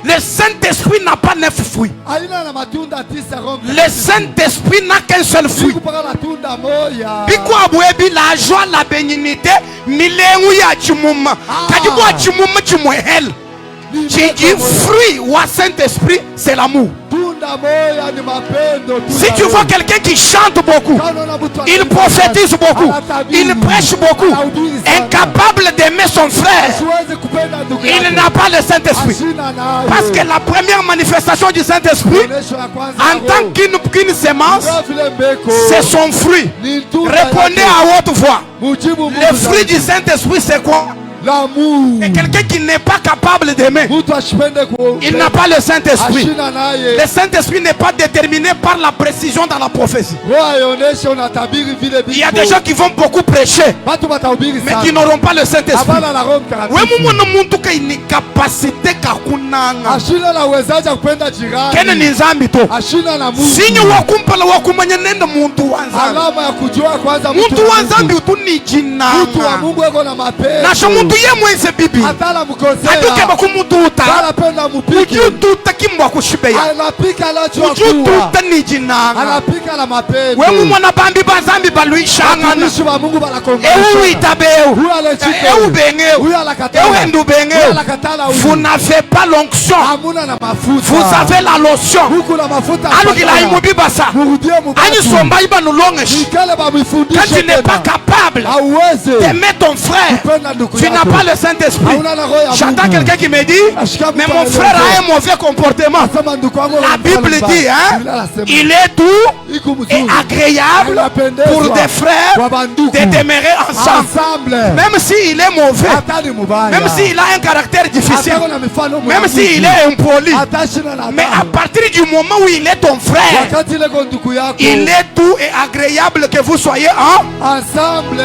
le Saint-Esprit n'a pas 9 fruits. aina na matunda 9 roho Le Saint-Esprit n'a qu'un seul fruit. kupaka matunda moya Bikwa bwebi la joie, la bénignité, milengu ya chimuma. Kadibwa chimuma chimwehel. J'ai fruit ou Saint-Esprit, c'est l'amour. tunda moya ni mapendo tu Si ya tu roho. vois quelqu'un qui chante beaucoup, Kama unaona mtu il anaimba, prophétise beaucoup, anatabiri, il prêche beaucoup, anahubiri sana. incapable d'aimer son frère, Siwezi kupenda ndugu il yako. n'a pas le Saint-Esprit. Ashina nayo. Parce que la première manifestation du Saint-Esprit, Onyesho ya kwanza en ya tant roho. qu'une sémence, Kama vile mbeko. c'est son fruit. Ni tunda Répondez yake. à haute voix. Mujibu Mungu Le fruit zaidi. du Saint-Esprit, c'est quoi? L'amour. Et quelqu'un qui n'est pas capable d'aimer, Mtu ashipende ku. il n'a pas le Saint-Esprit. Ashina naye. Le Saint-Esprit n'est pas déterminé par la précision dans la prophétie. Roho aioneshe unatabiri vile Il y a vitu. des gens qui vont beaucoup prêcher, Watu watahubiri mais sana. qui n'auront pas le Saint-Esprit. Hapana na Roho We Mtakatifu. mumwana muntu kaini kapasite kakunanga Ashina na uwezaji wa kupenda jirani. kene ni nzambi to Ashina na Mungu. sinye wakumpala wakumanya nenda muntu wa nzambi. Alama ya kujua kwanza Muntu wa Mungu. nzambi utu ni Mtu wa jinanga Mungu eko na mapenzi. nasho muntu ye mweze bibi Atala mkosea. aduke bakumututa Anapenda mupiki. ujututa kimwa kushibeya Anapika anachokuwa. ujututa ni jinanga. Anapika na mapenzi. We mumwana bambi bazambi baluishangana Watumishi wa Mungu wanakongesha. ewu itabeu Huyu anachika. ewu bengeu Huyu anakatala. ewu endu Huyu bengeu. anakatala huyu. Vous n'avez pas l'onction, Hamuna na mafuta. vous avez la lotion. Huku na mafuta. Alukila imubibasa Murudie mubaki. anyisomba ibanulongeshi. Nikale Quand bamifundishe tu n'es pas tena. capable Hauwezi. d'aimer ton frère, Kupenda ndugu tu n'as yako. pas le Saint-Esprit. Hauna na roho ya J'entends Mungu. quelqu'un qui me dit, Ashika mais mtu mon frère anaelezea. a un mauvais comportement. Sema ndugu wangu La Bible dit, hein, il est doux Iko et mzuri. agréable Anapendezwa. pour des frères Kwa banduku. de demeurer ensemble. Ensemble. Même s'il est mauvais, Hata ni mubaya. même s'il a un caractère difficile, Hata kuna mifano même mwanamke. s'il est impoli, Hata shina na mais à damu. partir du moment où il est ton frère, Wakati ile kwa ndugu yako. il est doux et agréable que vous soyez en Ensemble.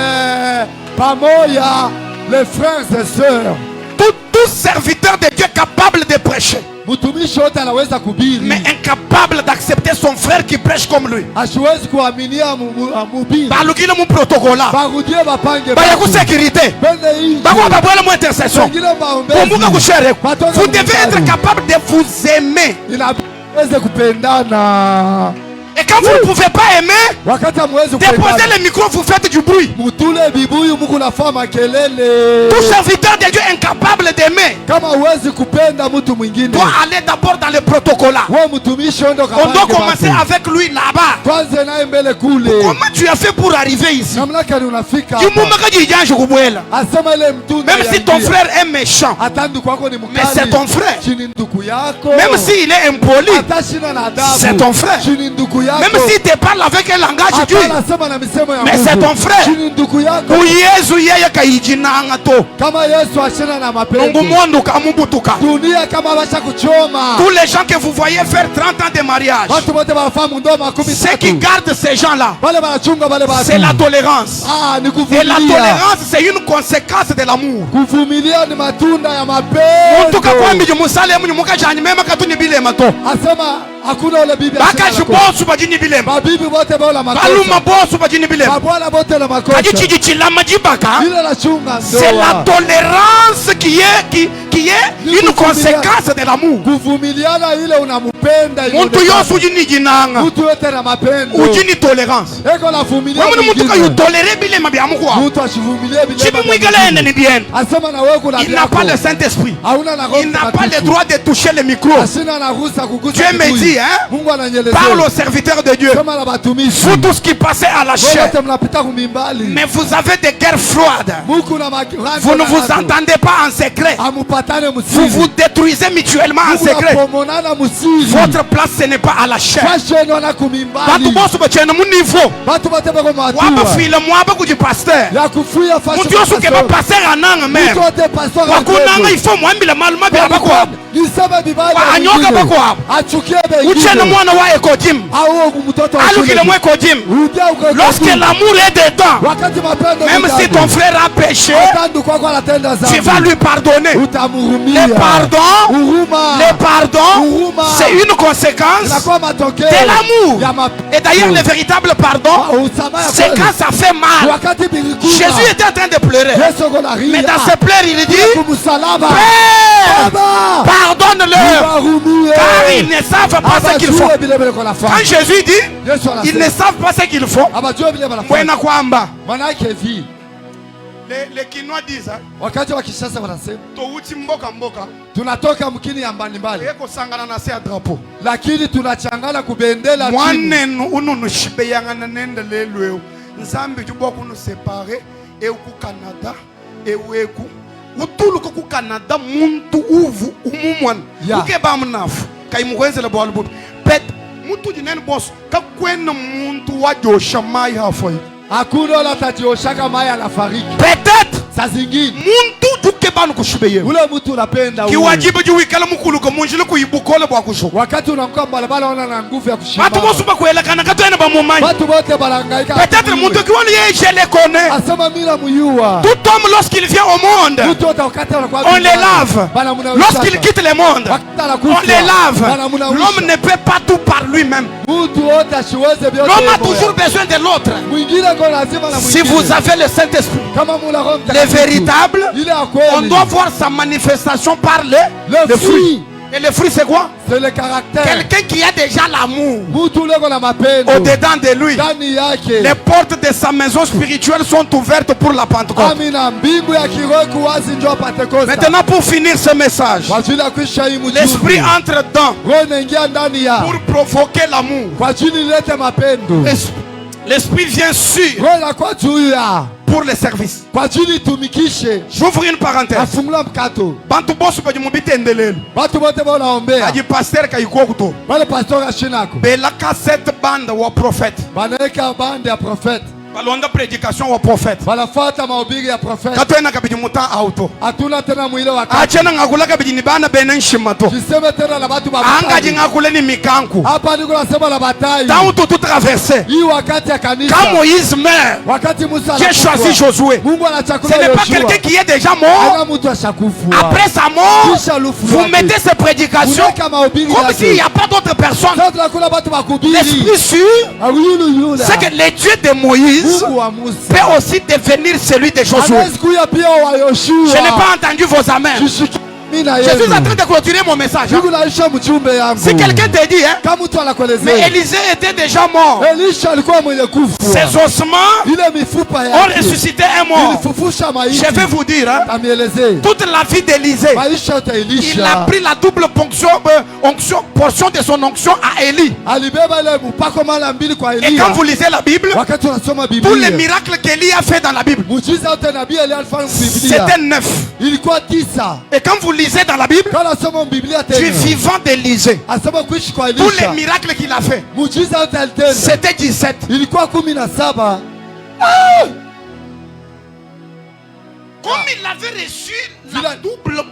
Pamoja. Les frères et sœurs. tout serviteur de Dieu capable de prêcher, Mtumishi wote anaweza kubiri. mais incapable d'accepter son frère qui prêche comme lui. Asiwezi kuaminia mubiri. Balukile mu protocola, Barudie bapange. baya ku sécurité, Bende hii. bakwa babwele mu intercession. Wengine maombezi. Kumbuka kushere. Watoto Vous devez mkali. être capable de vous aimer. Inaweze kupendana. Et quand vous ne pouvez pas aimer, Wakati hamwezi déposez kupendana. le micro, vous faites du bruit. Mutule bibuyu Mungu nafaa makelele. Tout serviteur de Dieu incapable d'aimer Kama huwezi kupenda mtu mwingine. doit aller d'abord dans le protocole. Wewe mtumishi ndo On doit commencer avec lui là-bas. Kwanza naye mbele kule. Comment tu as fait pour arriver ici? Namna gani unafika Du hapa? moment que tu viens, je vous vois là. Asema ile mtu. Même si ton frère est méchant, hata ndugu yako ni mais c'est ton frère. Chini ndugu yako. Même s'il est impoli, hata shina na adabu. c'est ton frère. Chini ndugu yako. Même s'il te parle avec un langage dur, Hapana sema na misemo ya mais Mungu. c'est ton frère. Chini ndugu yako. Uyezu yeye kaijinanga to. Kama Yesu ashina na mapenzi. Mungu mwandu kamubutuka. Dunia kama basha kuchoma. Tous les gens que vous voyez faire 30 ans de mariage, Watu wote wanafahamu ndoa makumi ceux qui tatu. gardent ces gens-là, Wale wanachunga wale watu. c'est la tolérance. Ah, ni Et la kuvumilia. tolérance, c'est une conséquence de l'amour. Kuvumilia ni matunda ya Muntu kakwambi mapendo. jumusale mu mukajani mema katuni bilema to. Asema hakuna ule bibi ashina Bakaji na ko. bosu bajini bilema. Mabibi wote baola Baluma makosa. bosu bajini bilema. Mabwana wote na makosa. Kaji chilama jibaka. Ile nachunga C'est la ndoa. tolérance qui est une conséquence de l'amour. Kuvumiliana ile unampenda Muntu yosu ujini jinanga. mtu yote na mapendo. Ujini tolérance. Eko la vumilia. Wewe muntu mwingine. kayutolere bilema bya mukwa. Mtu ashivumilie bila. Chibi mwigalene ni bien. Asema na wewe kuna Il n'a pas le Saint-Esprit. Hauna na roho. Il n'a pas le droit de toucher le micro. Asina na ruhusa kugusa. Dieu me kibuyu. dit, hein, Mungu ananyelezea. parle aux serviteurs de Dieu. Sema na batumishi. Vous tous qui passez à la chair, Wote mnapita kumimbali. mais vous avez des guerres froides. Mungu na magirani. Vous ne vous entendez pas en secret. Amupatane Vous musiri. vous détruisez mutuellement en Mungu secret. apomonana musiri. Votre place, ce n'est pas à la chair. Fashion wana kumimbali. Batu bosu bachene mu niveau. Batu bote bako Waba matua. file mwaba kuji pasteur. Ya kufuya fashion. Mutu yosu keba pasteur ananga même. Mtu wote pastor. Wakunanga ifo mwambila maluma bila bako hapo. Nisema bibaya. Wa anyoka bako hapo. Achukie bengine. Uchene mwana wa ekojim. Au mtoto wa Alukile shule. mwa ekojim. Udia uko. Lorsque l'amour est dedans, Wakati mapendo. même si ton frère a péché, Tandu kwa kwa anatenda tu zambi. vas lui pardonner. Utamhurumia. Le pardon, Huruma. le pardon, Huruma. c'est une conséquence Inakuwa matokeo. de l'amour. Ya Et d'ailleurs, le véritable pardon, Usamaha c'est kweli. quand ça fait mal. Wakati bilikuwa. Jésus était en train de pleurer. Yesu kona ria. Mais dans ses pleurs, il dit, Kumsalaba. Père, Baba. pardonne-leur, Nibarumie. car ils ne savent pas ce qu'ils font. Abajue vile vile kwa nafanya. Quand Jésus dit, Yesu anasema. ils ne savent pas ce qu'ils font, Abajue vile wanafanya. Mwena kwamba. Maana yake hivi. Les Kinois disent, hein, Wakati wa Kinshasa wanasema touti mboka mboka, tunatoka mkini ya mbalimbali, eko sangana na se ya drapeau. lakini tunachangana kubendela chini. Mwanenu ununu shibe yangana nende lelweo. Nzambi jubo kunu separe ku Canada eweku. Utulu ku Canada muntu uvu umumwan. Ya. Uke ba mnafu. Kai mukwenzela bwa lububu. Pet muntu dinene boss kakwena muntu wajosha mai hafoi. Hakuna wala tajioshaka maya anafariki. Peut-être Saa zingine muntu duke banu kushibe ule mtu unapenda huyu. kiwajibu juwikala mukulu ko munjile kuyibukole bwa kusho. Wakati unakuwa balabala wana na nguvu ya Batu kushimama. bosu bakwelekana katwene ba mumanyi. Watu wote balangaika. Peut-être muntu kiwani yeye je le connais. asema mila muyua. Tout homme lorsqu'il vient au monde, Mtu wote wakati anakuwa on les lave. Lorsqu'il quitte le monde, on les lave. L'homme ne peut pas tout par lui-même. Mtu wote asiweze vyote. L'homme a toujours besoin de l'autre. Mwingine kwa lazima na Si mwingine. vous avez le Saint-Esprit, Kama mula Roho le Mtakatifu, véritable, ile ya on kweli. doit voir sa manifestation par Le le fruit. fruit. Et le fruit c'est quoi? C'est le caractère. Quelqu'un qui a déjà l'amour Mtu ule kuna mapendo. au-dedans de lui. Ndani yake. Les portes de sa maison spirituelle sont ouvertes pour la Pentecôte. Amina, mbingu ya kiroho kuwazi ndio Pentekoste. Maintenant, pour finir ce message, Kwa ajili ya kuisha hii mjumbe. l'Esprit entre dedans Roho inaingia ndani ya. pour provoquer l'amour. Kwa ajili ilete mapendo. L'Esprit vient sur Roho inakuwa juu ya. pour le service. Kwa ajili itumikishe. J'ouvre une parenthèse. Afungula mkato. Bantu bosu baji mubite endelelu. Watu wote wanaombea. Aji pasteur kayiko kuto. Wale pastor ashinako. Bela cassette bande wa prophète. Banaweka bande ya profete. Balonda prédication wa prophète. Wanafuata mahubiri ya profete. Katwena kabiji muta auto. Hatuna tena mwile wakati. Achena ngakula kabiji ni bana benen shimato. Jiseme tena na watu Anga jingakule ni mikanku. hapa niko nasema na batai. Tant tout traversé. Hii wakati ya kanisa. Quand Moïse meurt, Wakati Musa Dieu choisit Josué. Mungu Ce anachakula n'est pas Yoshua. quelqu'un qui est déjà mort. Ana mtu ashakufa. Après sa mort, Kisha lufu vous yake. mettez ces prédications Unaweka mahubiri comme yake. s'il n'y a pas d'autres personnes. Sasa tunakula watu makubiri. L'Esprit sûr, Yule. c'est que le Dieu de Moïse Mungu wa Musa. peut aussi devenir celui de Josué. Anaweza kuya pia wa Yoshua. Je n'ai pas entendu vos amens. Mimi na Je suis en yeye. train de clôturer mon message. Mungu naisha mjumbe yangu. Si quelqu'un te dit, hein, Kama mtu mais anakuelezea. Élisée était déjà mort. Elisha alikuwa mwenye kufa. Ses ossements Ile mifupa ont yake. ressuscité un mort. Ilifufusha maiti. Je vais vous dire, hein, Amielezee. toute la vie d'Élisée, Maisha ya Elisha. il a pris la double portion de son onction à Élie. Alibeba ile mpako mara mbili kwa Et Elia. quand vous lisez la Bible, Wakati unasoma tous les Biblia. miracles qu'Élie a fait dans la Bible, Muujiza yote nabii Elia alifanya Biblia. c'était 9. Ilikuwa 9. Et quand vous lisez lisais dans la Bible, Kana soma Biblia du tena. vivant d'Élisée, Asema kuishi kwa tous les Elisha. miracles qu'il a fait, Muujiza yote alitenda. c'était 17. Ilikuwa 17. Comme il avait reçu la double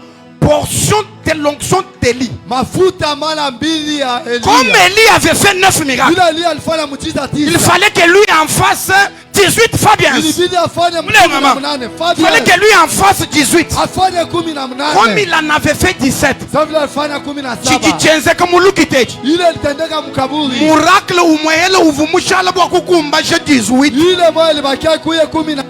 portion de l'onction d'Élie. Mafuta mara mbili ya Elia. Comme Élie avait fait 9 miracles, Yule Elia alifanya muujiza 10. il fallait que lui en fasse 18. Fabian. Ilibidi afanye maman. 18. Il fallait que lui en fasse 18. Afanye 18. Comme il en avait fait 17. Sasa vile alifanya 17. Chichenzeka mulukiteji. Ile litendeka mkaburi. Miracle umwele uvumushala bwa kukumba je 18. Ile moja ilibakia kuye 18.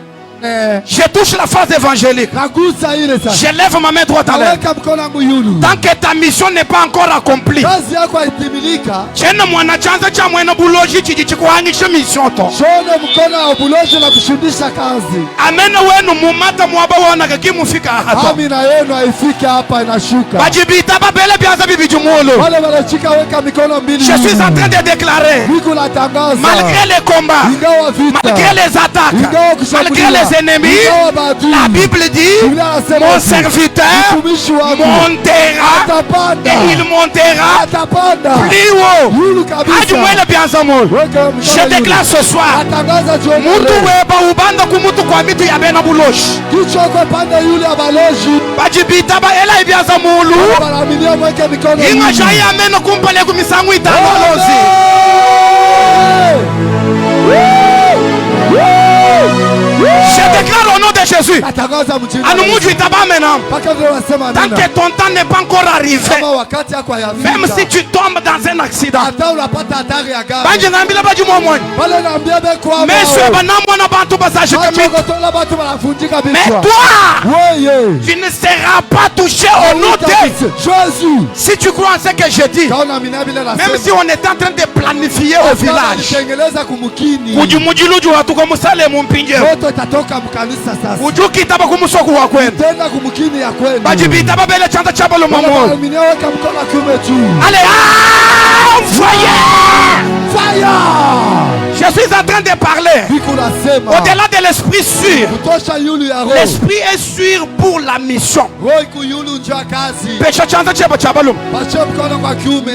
Je touche la phase évangélique. Nagusa ile sasa. Je lève ma main droite à l'air. Naweka mkono wangu yulu. Tant que ta mission n'est pas encore accomplie. Kazi yako haitimilika. Chena mwana chanza cha mwena buloji chichikuhangisha mission to. Shone mkono wa buloji na kushindisha kazi. Amena wenu mumata mwaba wana kakimufika hapa. Amina yenu haifiki hapa inashuka. Bajibita babele biaza bibijumulo. Wale wanachika weka mikono mbili. Je suis en train de déclarer. Niko natangaza. Malgré les combats. Ingawa vita. Malgré les attaques. Malgré les ennemis. La Bible dit, mon serviteur montera et il montera plus haut. Je déclare ce soir, Mutu weba ubanda kumutu kwa mitu ya bena buloshi. Bajibita ba ela ibiaza mulu. Inga jaya ameno kumpale kumisangu itamolozi. Je déclare au nom de Jésus. Tant que ton temps n'est pas encore arrivé, même si tu tombes dans un accident, mais toi, tu ne seras pas touché au nom de Jésus. Si tu crois en ce que je dis, même si on est en train de planifier au village, ujukitaba kumusoku wa kwenu bajibita babele chanda chabalo mamoyo. Allez, fire! Je suis en train de parler au-delà de l'esprit sûr. L'esprit est sûr pour la mission. Pesha chanda chaba chabalo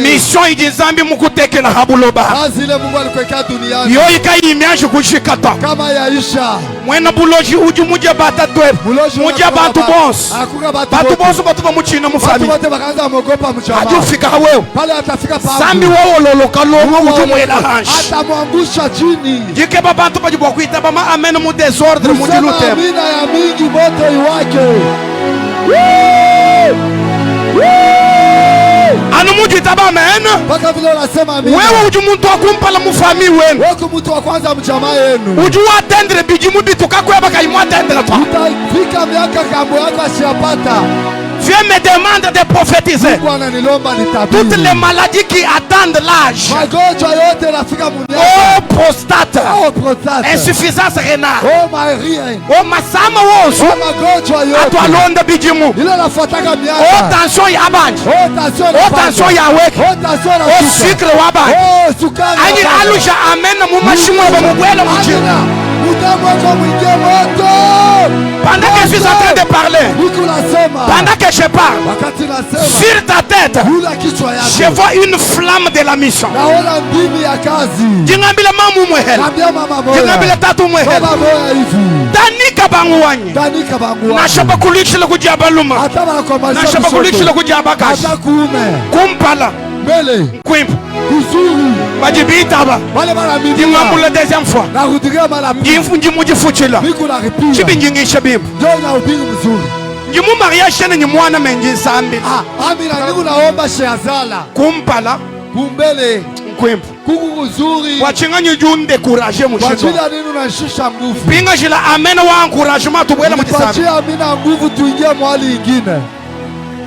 mission idizambi mukuteke na habuloba yo ikayimyaje kushikata mwena buloji uju muje batatwe muje bantu bonse batu bamuchina mufami ajufika wewe sambi wao loloka lomo uju mwela hanshi atamwangusha chini jike babantu bajibwa kuita bama amen mu desordre mu dilute amina ya mingi moto iwake. anu muju itaba amen Paka vile unasema amina. wewe uju muntu akumpala mufami wenu Wako mtu wa kwanza mjamaa yenu. uju atendre bijimu bitukakweba kaimu atendre toi. Utafika miaka kambo yako asiyapata. Dieu me demande de prophétiser. Bwana nilomba nitabiri. Toutes les maladies qui attendent l'âge. Magonjwa yote nafika munyaka. Oh prostate. Oh prostate. Insuffisance rénale. Oh marie. Oh masama wosu. Oh magonjwa yote. Atwalonda bijimu. Ile nafuataka miaka. Oh tension ya banji. Oh tension ya Oh tension ya weki. Oh tension ya Oh sucre wa banji. Oh sukari. Ani alusha amena mu mashimu ya mugwela mujina. Utamweka mwingie moto. Pendant que je suis en train de parler. Niko nasema. Pendant que je parle. Wakati nasema. Sur ta tête. Yula kichwa yako. Je vois une flamme de la mission. Naona ndimi ya kazi. Jingambile mamu mwehela. Nambia mama moya. Jingambile tatu mwehela. Baba moya hivi. Danika banguwanyi. Danika banguwanyi. Nashaba kulikishile kujabaluma. Hata banakomalisha Nashaba kulikishile kujabakashi. hata kuume. Kumpala. Mbele. Kwimpa. Kuzuri. Bajibitaba. Wale banamibia. Jingambule deuxième fois. Narudiria mara pili. Njimujifuchila. Niko na ripia. Chibinjingisha bibu. Ndio na ubiri mzuri. Njimu mariage shene nyimwana menji sambi. Amina niko naomba Sheazala. Kumpala. Kumbele. Kwimpa. Kuku kuzuri. Wachinganyi junde courage Kwa mushiko. jina nini unashusha nguvu. Pinga jila amena wa encouragement tubwela mujisambi. Nipatie amina nguvu tuingie mwali ingine.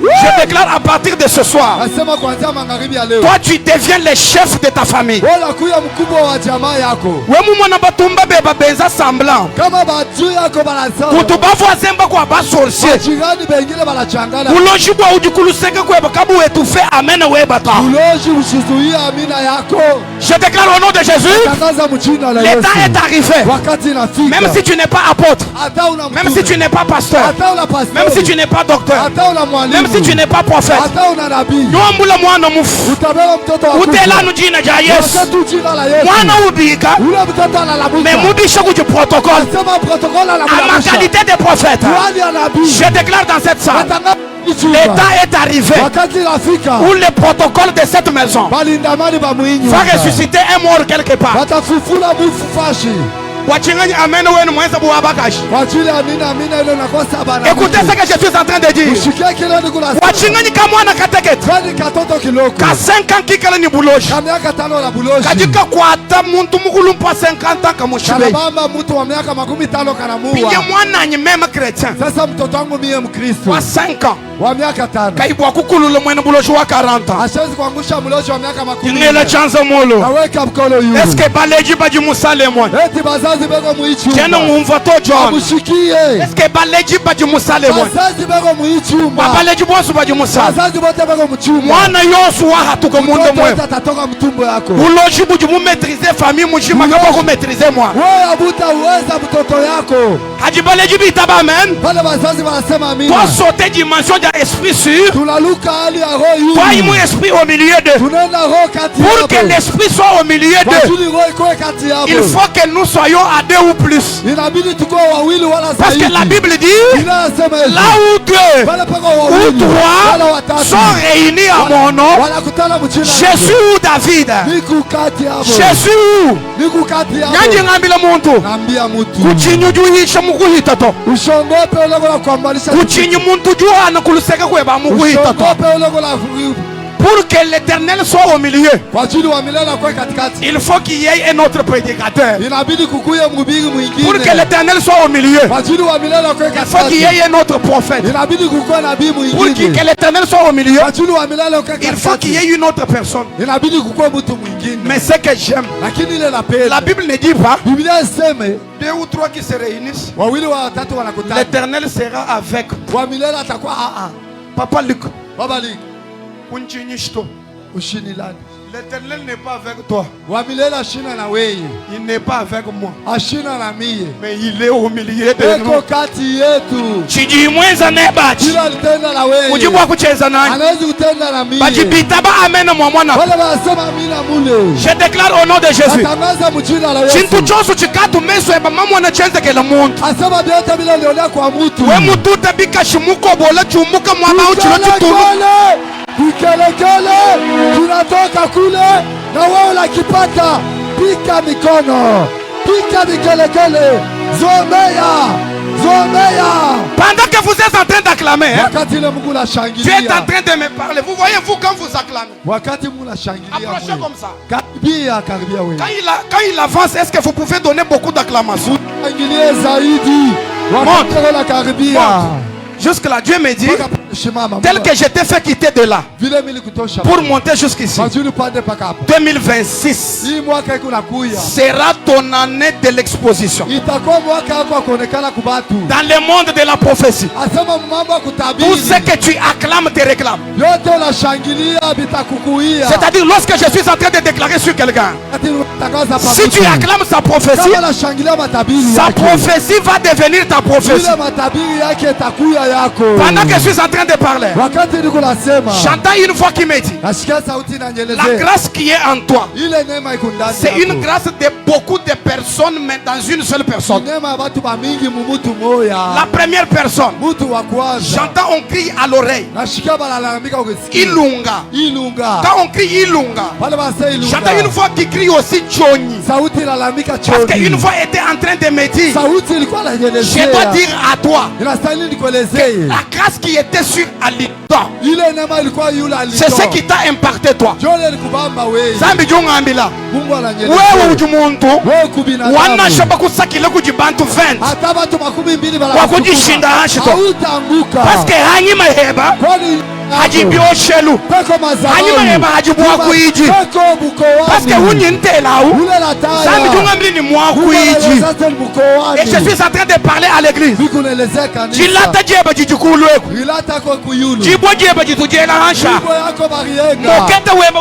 Je déclare à partir de ce soir, Nasema kuanzia magharibi ya leo. toi tu deviens le chef de ta famille. Wala kuya mkubwa wa jamaa yako. Wemu mwana batumba beba benza semblant. Kama batu yako banasema. Kutuba voisin kwa ba sorcier. Jirani bengine banachangana. Uloji bwa ujikulusenge kwa kabu wetufe amena webata. Uloji ushizuia amina yako. Je déclare au nom de Jésus, Tangaza mjina la le Yesu. temps est arrivé. Wakati nafika. Même si tu n'es pas apôtre, Hata una même si tu n'es pas pasteur, hata una pastor. même si tu n'es pas docteur, hata una mwalimu. même si tu n'es pas prophète, hata una nabii, nyombula mwana mufu, utabeba mtoto wa kufa. utelanu jina ja Yesu. Wakati jina la Yesu. Mwana ubika, Ule mtoto analamuka. mais mubisha kuji protocole. Sema protokoli À ma anamlamusha. qualité de prophète, Kwani ya nabii. je déclare dans cette salle, Atanga ichumba. l'état est arrivé Wakati rafika. où le protocole de cette maison Balindamani bamuinyi. va ressusciter un mort quelque part. Watafufula mufufashi. Wachinganyi amen wenu mweza buwabakashi. Kwa ajili ya nina amina ile nakosa bana. Écoutez ce que je suis en train de dire. Ushikie kile ni kula. Wachinganyi kamwana katekete. Kwani katoto kiloko. Ka 5 ans kikala ni buloshi. Ka miaka 5 la buloshi. Kajika kwata muntu mukulu mpa 50 ans kamushibe. Kalabamba mtu wa miaka 50 kanamuua. Piye mwana nyi meme chrétien. Sasa mtoto wangu mie Mkristo. Wa 5 ans. Wa miaka 5. Kaibwa kukulule mwene buloshi wa 40 ans. Hasiwezi kuangusha mloshi wa miaka 40. Ngele chanza molo. Naweka mkono yule. Est-ce que baleji baji musale mwana? Eti bazazi bego muichumba. Kena ngumva to John. Amushikie. Est-ce que baleji baji musale mwana? Bazazi bego muichumba. Baleji bosu baji musale. Bazazi bote bego muchumba. Mwana yosu wa hatuko munde mwe. Mtoto atatoka mtumbo yako. Buloshi buji mu maîtriser famille mujima kaba ko maîtriser moi. Wewe abuta uweza mtoto yako. Haji baleji bitaba amen. Pale bazazi wanasema amina. Toi sauter dimension de esprit sûr. Tunaluka hali ya roho yule. Toi imu esprit au milieu de. Tunaenda roho kati Pour yako. que l'esprit soit au milieu Kwa de. ajili roho ikoe kati yako. Il faut que nous soyons à 2 ou plus. Inabidi tukoe wawili wala Parce zaidi. que la Bible dit, Inasema hivi. là où 2 Pale pako ou wawili wala 3 watatu. sont réunis à mon nom, Wanakutana mchina. Jésus ou David, Niku kati yako. Jésus ou Niku kati yako. nyanji ngambila muntu Naambia mtu. kuchinyujuhisha mukuhita to Ushongope ule la kuambalisha. kuchinyi muntu juhana kuluseka kweba mukuhita to Ushongope ule la pour que l'éternel soit au milieu. kwa ajili wa milele kwa katikati. Il faut qu'il y ait un autre prédicateur. Inabidi kukuye mhubiri mwingine. Pour que l'éternel soit au milieu, Kwa ajili wa milele kwa il faut qu'il y katikati. ait un autre prophète. Inabidi kukuwe nabii Pour que mwingine. l'éternel soit au milieu, Kwa ajili wa milele kwa il faut qu'il y katikati. ait une autre personne. Inabidi kukuwe mtu mwingine. Mais ce que j'aime, Lakini ile la pele. la Bible ne dit pas Biblia iseme 2 ou 3 qui se réunissent, wawili wa watatu wanakutana. l'éternel sera avec. Wa milele atakuwa Papa Luc, Baba Lig, kunchinyishto. ushinilani. L'éternel n'est pas avec toi. Wa milele ashina na weye. Il n'est pas avec moi. Ashina na mie. Mais il est au milieu de Eko nous. kati yetu. Chijimweza nebachi. Kila alitenda na weye. Ujibwa kucheza nani? Anawezi kutenda na mie. Bajibitaba amena mwana. Wale wanasema amina mule. Je déclare au nom de Jésus. Atangaza mjina la Yesu. Chintu chose chikatu meso eba mama anachenza kila muntu. Asema vyote bila lionea kwa mtu. We mututa bika shimuko bola chumuka mwaba uchilo chitulu. Vikelekele tunatoka kule na wewe unakipata. Pika mikono, pika vikelekele, zomea, zomea. Pendant que vous êtes en train d'acclamer, hein, Wakati ile Mungu Dieu est en anashangilia, train de me parler. Vous voyez vous quand vous acclamez. wakati Mungu anashangilia, Approchez comme ça. karibia, karibia wewe, Quand il avance, est-ce que vous pouvez donner beaucoup d'acclamations? shangilie zaidi. Wakati wewe unakaribia, Jusque là, Dieu me dit, shimama, tel que je t'ai fait quitter de là vile mili kutosha pour monter jusqu'ici, majuni pande paka hapo. 2026 Hii mwaka iko nakuya, sera ton année de l'exposition itakuwa mwaka wako wa kuonekana kubatu. dans le monde de la prophétie. Asema mambo ya Tout kutabiri, ce que tu acclames te réclame. yote unashangilia vitakukuia. C'est-à-dire, lorsque je suis en train de déclarer sur quelqu'un, si tu acclames sa prophétie, kama unashangilia matabiri sa yake, prophétie va devenir ta prophétie. ile matabiri yake itakuya yako. Pendant que je suis en train de parler, Wakati niko nasema, j'entends une voix qui me dit, nasikia sauti la inanielezea grâce qui est en toi, ile neema iko ndani c'est yako. une grâce de beaucoup de personnes, mais dans une seule personne. Neema ya watu bamingi mumutu moya. La première personne, Mutu wa kwanza. j'entends on crie à l'oreille, Nasikia balalamika ukisikia. Ilunga. Ilunga. Quand on crie Ilunga, Wale basa Ilunga. j'entends une voix qui crie aussi Tchoni. Sauti ilalamika Parce choni. qu'une voix était en train de me dire, Sauti ilikuwa inanielezea. je dois dire à toi, Inastahili nikuelezee. la grâce qui était sur Alita, Ile neema ilikuwa yule alitoa. c'est ce qui t'a impacté toi. Jole ilikubamba wewe. Zambi jongambila, Mungu wewe ananielezea. ujumuntu, Wewe kubinadamu. wanashaba kusakile kujibantu 20. Hata watu 20 Kwa kujishinda hashito. hautaanguka. Parce que hanyi maheba, Kwani hajibio shelu peko mazao hanyuma yeba hajibu wakuiji peko bukoani parce que unyi ntelau ule la taille sami tungamri ni mwakuiji et je suis en train de parler à l'église bikunaelezea kanisa jilata jeba jijikulweku ilata kwa kuyulu jibo jeba jitujela hansha jibo yako barienga mokete weba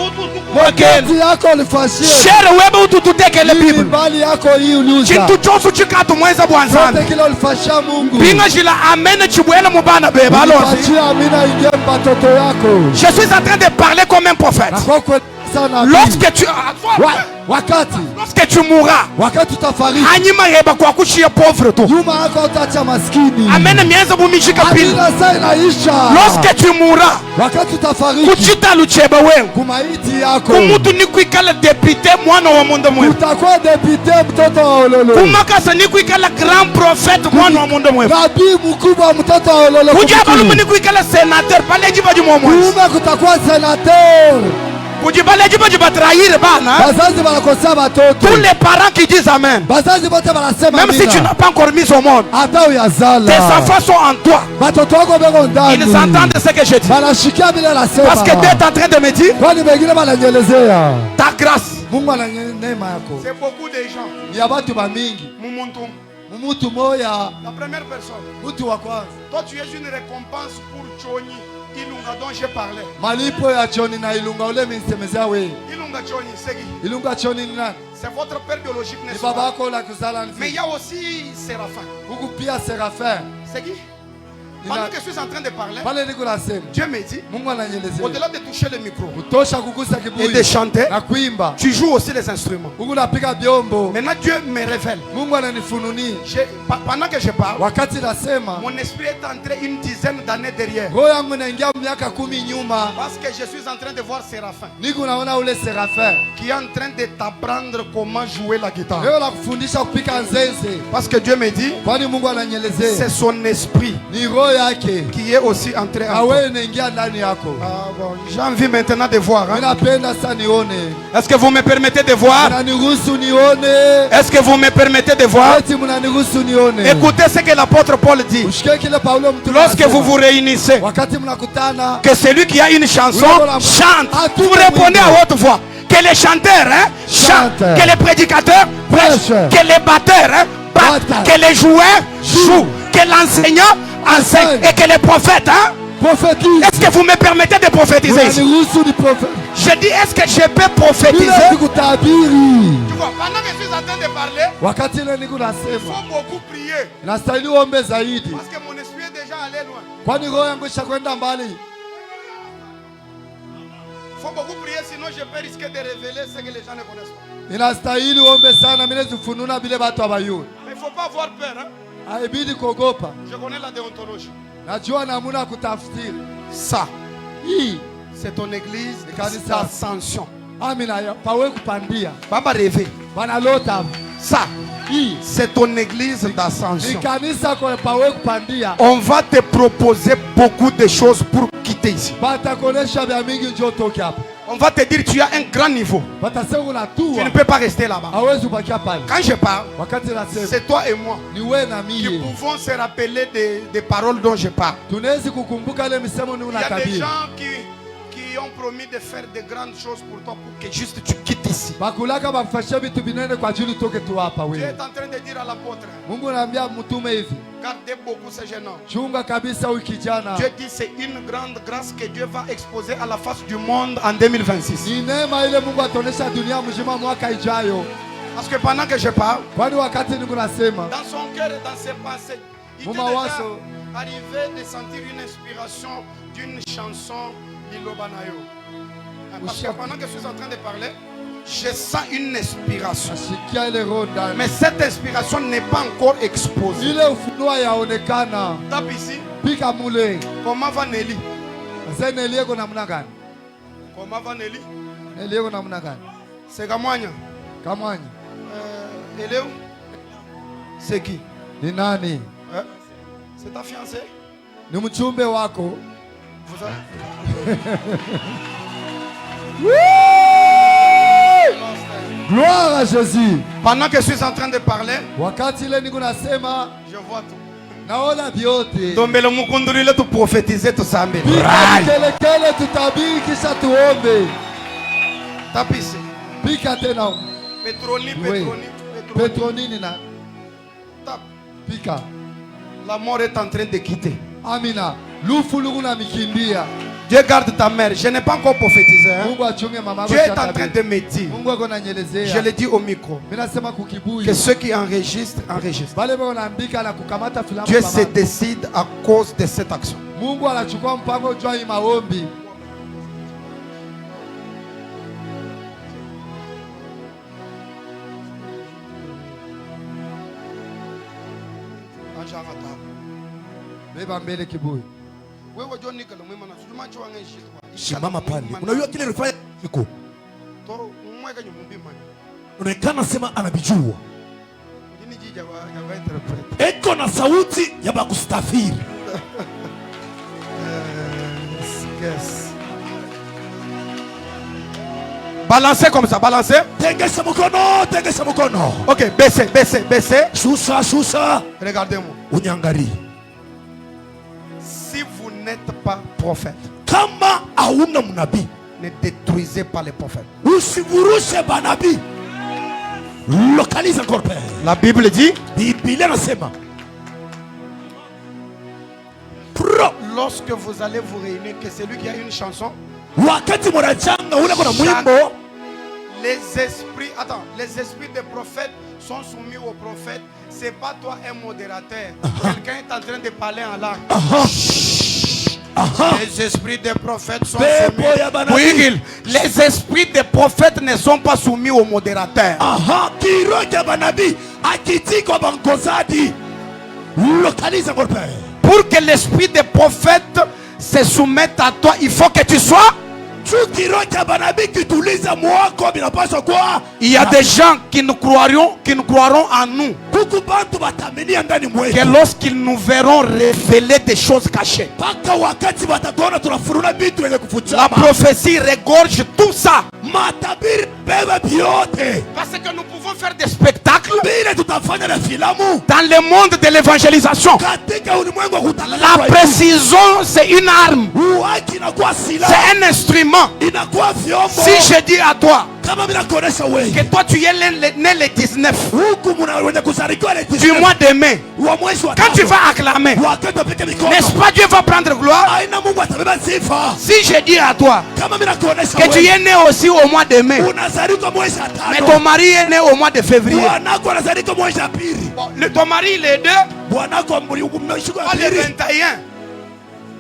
moketi yako lifashie shere weba utututekele bible mbali yako hii uliuza chintu chosu chikatu mweza bwanzana zote kila ulifashia Mungu binga jila amene chibwele mubana beba alozi Ulipachia amina ingie mpatoto yako je suis en train de parler comme un prophète na kwa kweli sana lorsque tu lorsque tu mourras wakati utafariki hanyuma yeba kwa kushia pauvre tu nyuma yako utacha maskini amene mienza bumishika pili amina saa inaisha lorsque tu mourras wakati utafariki kuchita lucheba wewe kumaiti yako kumutu nikuikala député mwana wa mundu mwewe utakuwa depute mtoto wa ololo kumakasa nikuikala grand prophète mwana wa mundu mwewe nabii mkubwa mtoto wa ololo kujabalumu nikuikala sénateur pale jibaji mwamwezi kuume kutakuwa senateur kujibale jibaji batrahire bana bazazi banakosea batoto tous les parents qui disent amen bazazi bote banasema même si tu n'as pas encore mis au monde hata uyazala tes enfants sont en toi batoto wako beko ndani ils entendent ce que je dis banashikia vile nasema parce que Dieu est en train de me dire kwani bengine bananyelezea ta grâce Mungu ana neema yako c'est beaucoup de gens ni ya batu bamingi mumuntu mumutu moya la première personne mutu wa kwanza toi tu es une récompense pour Choni Ilunga dont j'ai parlé malipo ya choni na ilunga ule minisemezea we Ilunga Choni Segi ilunga choni ni nani c'est votre père biologique ni n'est-ce baba pas yako la kuzala mais il y a aussi Séraphin huku pia Serafin Segi pendant que je suis en train de parler pale niko nasema Dieu me dit Mungu ananyelezea au-delà de toucher le micro kutosha kugusa et de kibuyu chanter na kuimba tu joues aussi les instruments huku napiga byombo maintenant Dieu me révèle Mungu ananifununia pendant que je parle wakati nasema mon esprit est entré une dizaine d'années derrière roho yangu inaingia miaka 10 nyuma parce que je suis en train de voir Séraphin niko naona ule Serafin qui est en train de t'apprendre comment jouer la guitare leo la kufundisha kupika nzenze parce que Dieu me dit kwani Mungu ananyelezea c'est son esprit ni roho yake qui est aussi entré en toi. awe inaingia ndani yako Ah bon, j'ai envie maintenant de voir. Hein? ninapenda sana nione Est-ce que vous me permettez de voir? mnaniruhusu nione Est-ce que vous me permettez de voir? eti mnaniruhusu nione Écoutez ce que l'apôtre Paul dit. ushike kile Paulo mtume Lorsque anasema. vous vous réunissez, wakati mnakutana que celui qui a une chanson chante. Vous répondez à haute voix. Que les chanteurs chantent. Que les prédicateurs prêchent. Que les batteurs battent. Que les joueurs jouent. Que l'enseignant enseigne. Et que les prophètes prophétise. Est-ce que vous me permettez de prophétiser ici? Unaniruhusu ni Je dis, est-ce que je peux prophétiser? bila kutabiri. Tu vois, pendant que je suis en train de parler, Wakati ile niko il nasema faut beaucoup prier. nastahili uombe zaidi, Parce que mon esprit est déjà allé loin. kwani roho yangu ishakwenda mbali. Il faut beaucoup prier, sinon je peux risquer de révéler ce que les gens ne connaissent pas. Inastahili uombe sana, mimi zifununa bile watu habayui. Mais il ne faut pas avoir peur. Hein? Haibidi kuogopa. Je connais la déontologie. Najua namuna kutafsiri. Ça, Hii c'est ton église Kanisa. d'ascension. amina ya pawe kupandia. Baba rêver. Banalota. Ça, Hii c'est ton église ni d'ascension. kanisa kwa pawe kupandia. On va te proposer beaucoup de choses pour quitter ici. Batakonesha vya mingi njoo toke hapa. On va te dire tu as un grand niveau. Batasema Tu unatua. ne peux pas rester là-bas. Hawezi kubakia pale. Quand je parle, Wakati nasema c'est toi et moi ni wewe na qui mimi. pouvons se rappeler des paroles dont je parle. Tunaweza kukumbuka ile misemo ni Il y a des unatabiri. gens qui ont promis de faire de grandes choses pour toi pour que juste tu quittes ici. Bakulaka bafashe vitu binene kwa ajili toke tu hapa Dieu wewe. est en train de dire à l'apôtre, Mungu anaambia mtume hivi. gardez beaucoup ces jeunes hommes. Chunga kabisa huyu kijana. Dieu dit c'est une grande grâce que Dieu va exposer à la face du monde en 2026. Ni neema ile Mungu ataonesha dunia mzima mwaka ijayo. Parce que pendant que je parle, Kwani wakati niko nasema dans son cœur et dans ses pensées, il est Muma déjà waso. arrivé de sentir une inspiration d'une chanson Lilobanayo. Parce que pendant que je suis en train de parler, je sens une inspiration. asikia ile roho ndani. Mais cette inspiration n'est pas encore exposée. Ile ufunuo yaonekana. Tape ici. Pika mule. Comment va Nelly? Sasa Nelie iko namna gani? Comment va Nelly? Nelie iko namna gani? C'est Gamwanya. Kamwanya. Elle est où? C'est qui? Ni nani? C'est ta fiancée? Ni mchumbe wako. Vous avez... Gloire à Jésus. Pendant que je suis en train de parler, Wakati ile niko nasema je vois tout. naona vyote. Tombele mukundulile tu prophétiser tu sambe. Pika kelekele tutabiri kisha tuombe. Tapise. Pika tena. Petroni. Petronini na. Tap. Pika. La mort est en train de quitter. Amina. Lufu luguna mikimbia. Dieu garde ta mère. Je n'ai pas encore prophétisé. Hein? Dieu est en train de me dire. Je le dis au micro. Que ceux qui enregistrent, enregistrent. Dieu se décide à cause de cette action. Simama pale. Unajua kile nilifanya niko. Unaonekana sema anabijua. Eko na sauti ya bakustafiri. Yes. Balancez comme ça, balancez. Tengesha mkono, tengesha mkono. Ok, baissez. Shusha. Regardez-moi. Unyangari. Si vous n'êtes pas prophète, kama hauna mnabii, ne détruisez pas les prophètes. Usivurushe banabii. Localise encore père. La Bible dit, Biblia nasema, lorsque vous allez vous réunir, que celui qui a une chanson, wakati mnachanga ule kuna mwimbo, les esprits des prophètes sont soumis aux prophètes. C'est pas toi un modérateur. Quelqu'un est en train de parler en langue. Les esprits des prophètes sont soumis. Oui, les esprits des prophètes ne sont pas soumis aux modérateurs. Pour que l'esprit des prophètes se soumette à toi, il faut que tu sois. Il y a des gens qui nous croiront en nous, que lorsqu'ils nous verront révéler des choses cachées, la prophétie regorge tout ça. Parce que nous pouvons faire des spectacles dans le monde de l'évangélisation. La précision, c'est une arme, c'est un instrument. Si je dis à toi que toi tu es né le 19 du mois de mai, quand tu vas acclamer, n'est-ce pas Dieu va prendre gloire? Si je dis à toi que tu es né aussi au mois de mai, mais ton mari est né au mois de février, ton mari il est 2, toi le 21,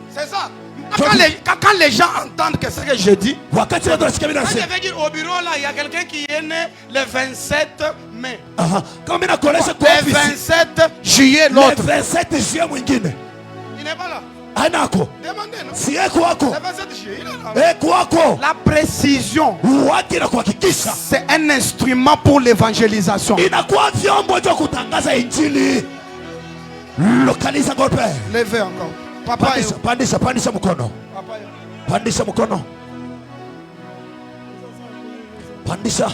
c'est ça. Quand les gens entendent que c'est ce que je dis, quand je vais dire au bureau là, il y a quelqu'un qui est né le 27 mai, le 27 juillet l'autre, il n'est pas là. Demandez, non? Le 27 juillet, il est là. La précision, c'est un instrument pour l'évangélisation. Levez encore. Papa, pandisha mkono. Pandisha mkono. Pandisha.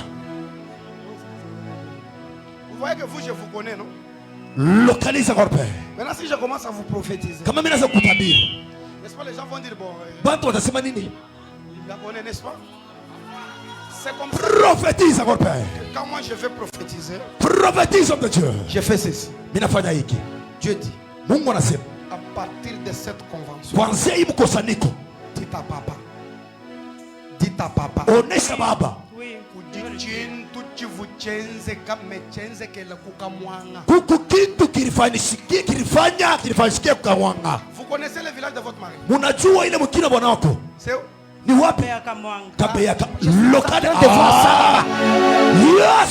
Vous voyez que vous, je vous connais, non? Localise encore père. Maintenant, si je commence à vous prophétiser, kama mimi naweza kutabiri, n'est-ce pas, les gens vont dire bon. Bantu watasema nini? Il la connaît, n'est-ce pas? C'est comme ça. Prophétise encore père. Quand moi je vais prophétiser, prophétise de Dieu. Je fais ceci. Mimi nafanya hiki. Dieu dit. Mungu anasema. À partir de cette convention, kuanzia hii mkusanyiko, dis à papa. Dis à papa. Onesha baba. Kuku kintu kilifanyishikia kukamwanga. Vous connaissez le village de votre mari? Munajua ile mkina bwana wako? C'est où? Ni wapi? Kabeyaka. Lokale de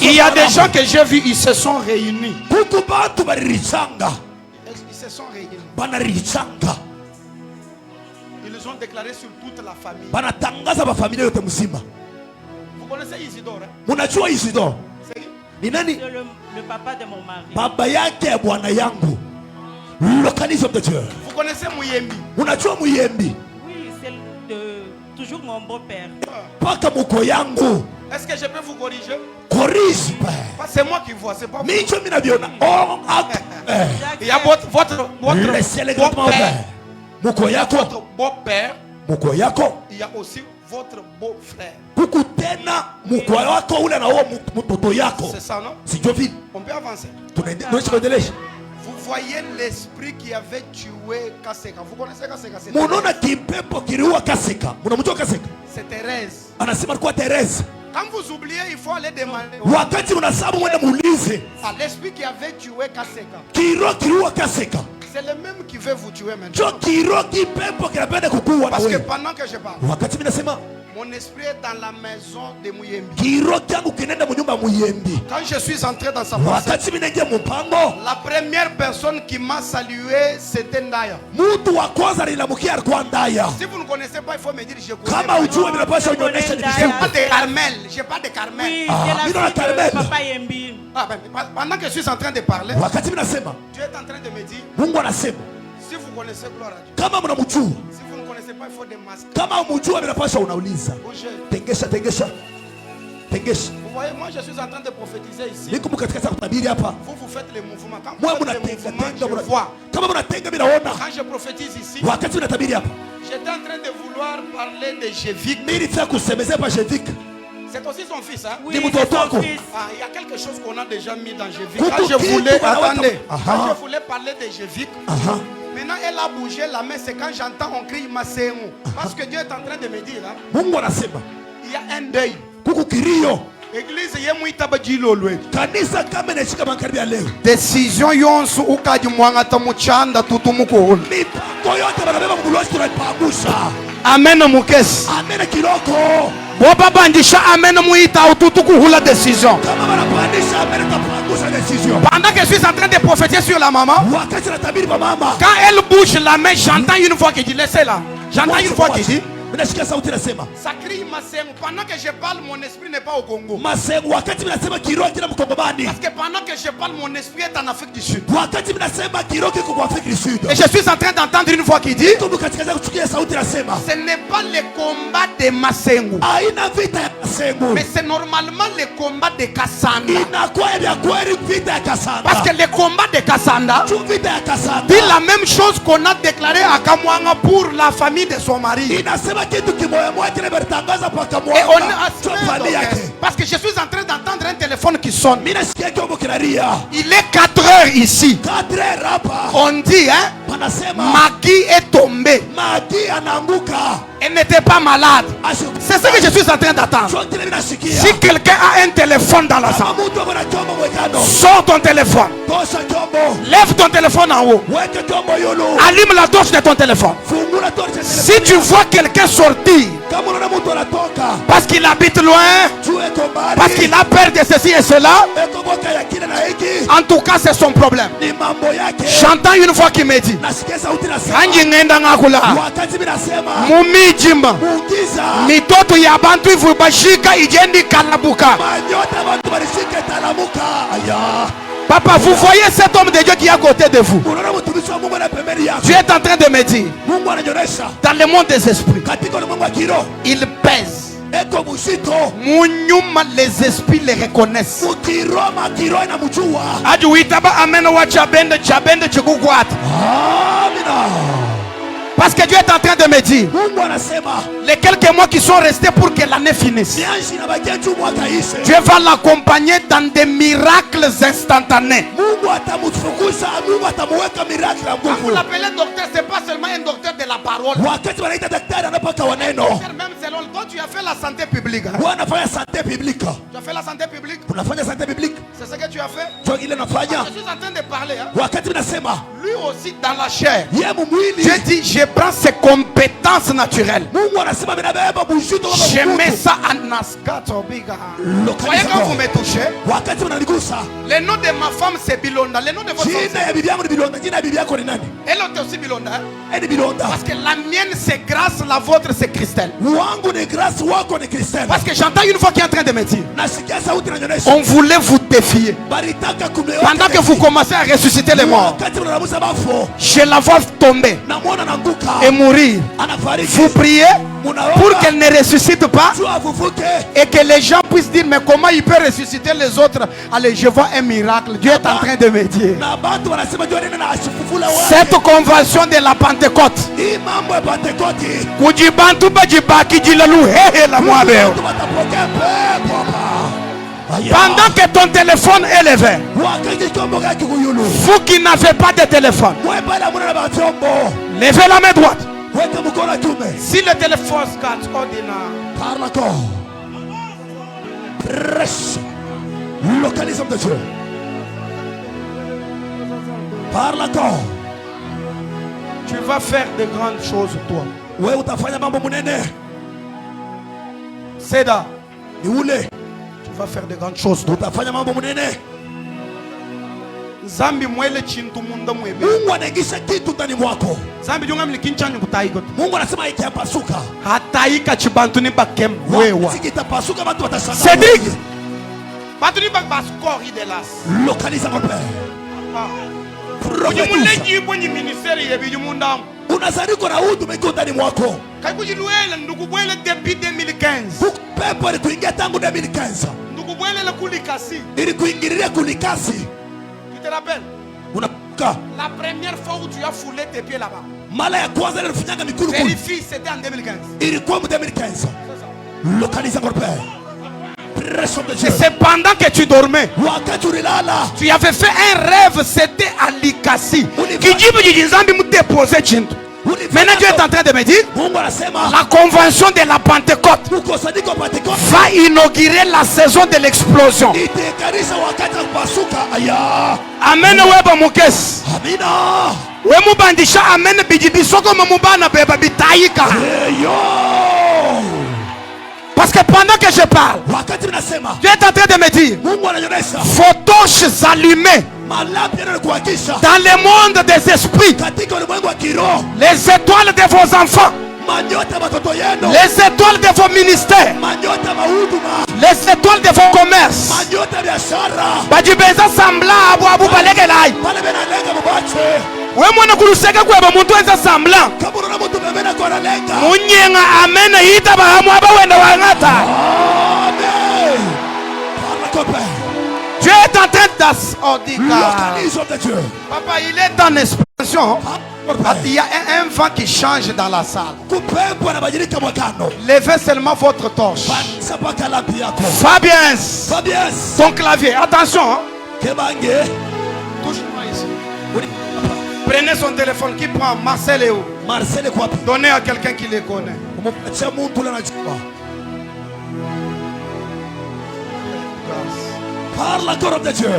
il y a des gens que j'ai vus, ils se sont réunis. Kuku bantu baririchanga. Ils se sont réunis. Banarichanga. Ils ont déclaré sur toute la famille. Banatangaza ba familia yote mzima. Vous connaissez Isidore? Munajua Isidore? C'est qui? Ni nani? Le papa de mon mari. Baba yake ya bwana yangu. Localisme de Dieu. Vous connaissez Muyembi? Unajua Muyembi? Oui, c'est toujours mon beau-père. Paka muko yangu. Est-ce que je peux vous corriger? Corrige père. C'est moi qui vois, c'est pas vous. Micho minabiona. Oh, Il y a votre Laissez les grands beau-père. Mukoyako. Votre beau-père. Mukoyako. Il y a aussi votre beau-frère. Kukutena mukoyako ule na wao mtoto yako. C'est ça, non? Si Jovi. On peut avancer. Vous voyez l'esprit qui avait tué Kaseka. Vous connaissez Kaseka? C'est Thérèse. Quand vous oubliez, il faut aller demander. L'esprit qui avait tué Kaseka. C'est le même qui veut vous tuer maintenant. Parce que pendant que je parle, mon esprit est dans la maison de Muyembi. Quand je suis entré dans sa maison, la première personne qui m'a salué, c'était Ndaya. Si vous ne connaissez pas, il faut me dire je connais. J'ai pas de Carmel. J'ai pas de Carmel. Oui, c'est la fille de Papa Yembi. Pendant que je suis en train de parler, Dieu est en train de me dire, si vous connaissez gloire à Dieu, si vous ne connaissez pas, il faut démasquer. Vous voyez, moi je suis en train de prophétiser ici. Vous faites les mouvements. Quand vous faites les mouvements, je vois. Quand je prophétise ici, j'étais en train de vouloir parler de Jévic. C'est aussi son fils, hein? Oui, c'est son fils. Il y a quelque chose qu'on a déjà mis dans Jévic. Quand je voulais, attendez, quand je voulais parler de Jévic, maintenant elle a bougé la main, c'est quand j'entends on crie Masémou. Parce que Dieu est en train de me dire, hein, il y a un deuil. Église yemuitaba jilolwe. Kanisa kama inashika makaribia leo. Decision yonsu ukaji mwangata muchanda tutumuko. Mipango yote banabeba mbulosi tunapangusha. Amen mukesi. Amen kiloko. Boba bandisha amen muita ututuku hula decision. Kama banapandisha amen tapangusha decision. Pendant que je suis en train de prophétiser sur la maman, wakati natabiri kwa mama. Quand elle bouge la main, j'entends une voix qui dit laissez là. J'entends une voix qui dit ça crie Masengu. Pendant que je parle, mon esprit n'est pas au Congo. Parce que pendant que je parle, mon esprit est en Afrique du Sud. Et je suis en train d'entendre une voix qui dit ce n'est pas le combat de Masengu, mais c'est normalement le combat de Kassanda. Parce que le combat de Kassanda dit la même chose qu'on a déclaré à Kamwanga pour la famille de son mari. Et on parce que je suis en train d'entendre un téléphone qui sonne. Il est 4 heures ici. On dit, hein, Magui est tombé. Elle n'était pas malade. C'est ce que je suis en train d'attendre. Si quelqu'un a un téléphone dans la salle, sors ton téléphone. Lève ton téléphone en haut. Allume la torche de ton téléphone. Si tu vois quelqu'un sortir parce qu'il habite loin, parce qu'il a peur de ceci et cela, en tout cas c'est son problème. J'entends une voix qui me dit Mumijimba mitoto ya bantu ivubashika ijendi kalabuka. Papa, vous voyez cet homme de Dieu qui est à côté de vous. Dieu est en train de me dire, dans le monde des esprits, il pèse. Les esprits les reconnaissent. Parce que Dieu est en train de me dire les quelques mois qui sont restés pour que l'année finisse, Dieu va l'accompagner dans des miracles instantanés. Quand vous l'appelez docteur, ce n'est pas seulement un docteur de la parole. Même selon toi, tu as fait la santé publique. Tu as fait la santé publique. C'est ce que tu as fait. Je suis en train de parler. Lui aussi dans la chair. Dieu dit je prends ses compétences naturelles. Je mets ça en ascatobiga. Voyez quand vous me touchez, le nom de ma femme c'est Bilonda. Le nom de votre femme c'est... Elle est aussi Bilonda. Parce que la mienne c'est Grâce, la vôtre c'est Christelle. Parce que j'entends une voix qui est en train de me dire on voulait vous défier. Pendant que vous commencez à ressusciter les morts, je la vois tomber et mourir. Vous priez pour qu'elle ne ressuscite pas et que les gens puissent dire mais comment il peut ressusciter les autres. Allez, je vois un miracle. Dieu est en train de me dire. Cette convention de la Pentecôte. Pendant que ton téléphone est levé, vous qui n'avez pas de téléphone, levez la main droite. Si le téléphone se casse, par l'accord, prêche, localisme de Dieu. Par l'accord, tu vas faire de grandes choses, toi. Seda, tu vas faire de grandes choses, toi. Zambi mwele chintu munda mwebe. Mungu anaingisha kitu ndani mwako. Zambi junga mlikinchani kutaiko. Mungu anasema ikipasuka. Hataika chibantu ni bakem wewa. Sikitapasuka watu watashangaa. Cédric. Batu ni bakbaskori de las. Localise mon père. Ujimuleji ibonyi ministeri yebi jumunda. Unazariko na huduma iko ndani mwako. Kaikujiluele ndukubwele depuis 2015. Pepo ilikuingia tangu 2015. Ndukubwele la kulikasi. Ilikuingilia kulikasi. Tu te rappelles? La première fois où tu as foulé tes pieds là-bas. Mala ya kwanza nilifinyanga mikulu kule. Vérifie, c'était en 2015. Ilikuwa en 2015. Localise mon père. Et c'est pendant que tu dormais. Tu avais fait un rêve, c'était à Likasi. Maintenant Dieu est en train de me dire, la convention de la Pentecôte va inaugurer la saison de l'explosion. Amen. Amen. Parce que pendant que je parle, Dieu est en train de me dire, vos torches allumées dans le monde des esprits, les étoiles de vos enfants, les étoiles de vos ministères, les étoiles de vos commerces, we mwana kuluseka kweba muntu wenza sambla munyenga amena yita bahamu abawenda wangata. Dieu est en train Papa, il est en expansion. Il y a un vent qui change dans la salle. Levez seulement votre torche. Fabiens, ton clavier, attention. Touche-moi ici. Prenez son téléphone. Qui prend? Marcel est où? Marcel est quoi? Donnez à quelqu'un qui les connaît. Par la gloire de Dieu.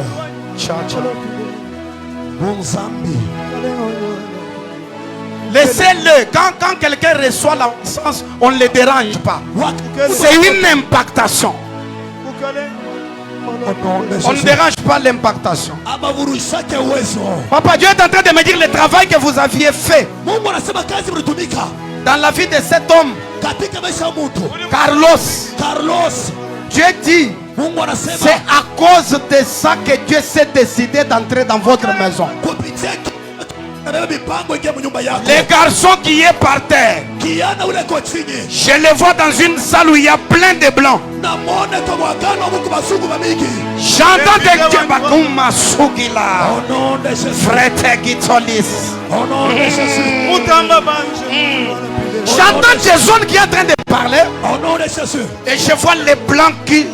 Laissez-le. Quand quelqu'un reçoit la puissance, on ne le dérange pas. C'est une impactation. On ne dérange pas l'impactation. Papa, Dieu est en train de me dire le travail que vous aviez fait dans la vie de cet homme, Carlos. Dieu dit, c'est à cause de ça que Dieu s'est décidé d'entrer dans votre maison. Les garçons qui est par terre, je les vois dans une salle où il y a plein de blancs. J'entends des Djebakouma Sougila, Frère Gitolis. J'entends des zones qui sont en train de parler. Et je vois les blancs qui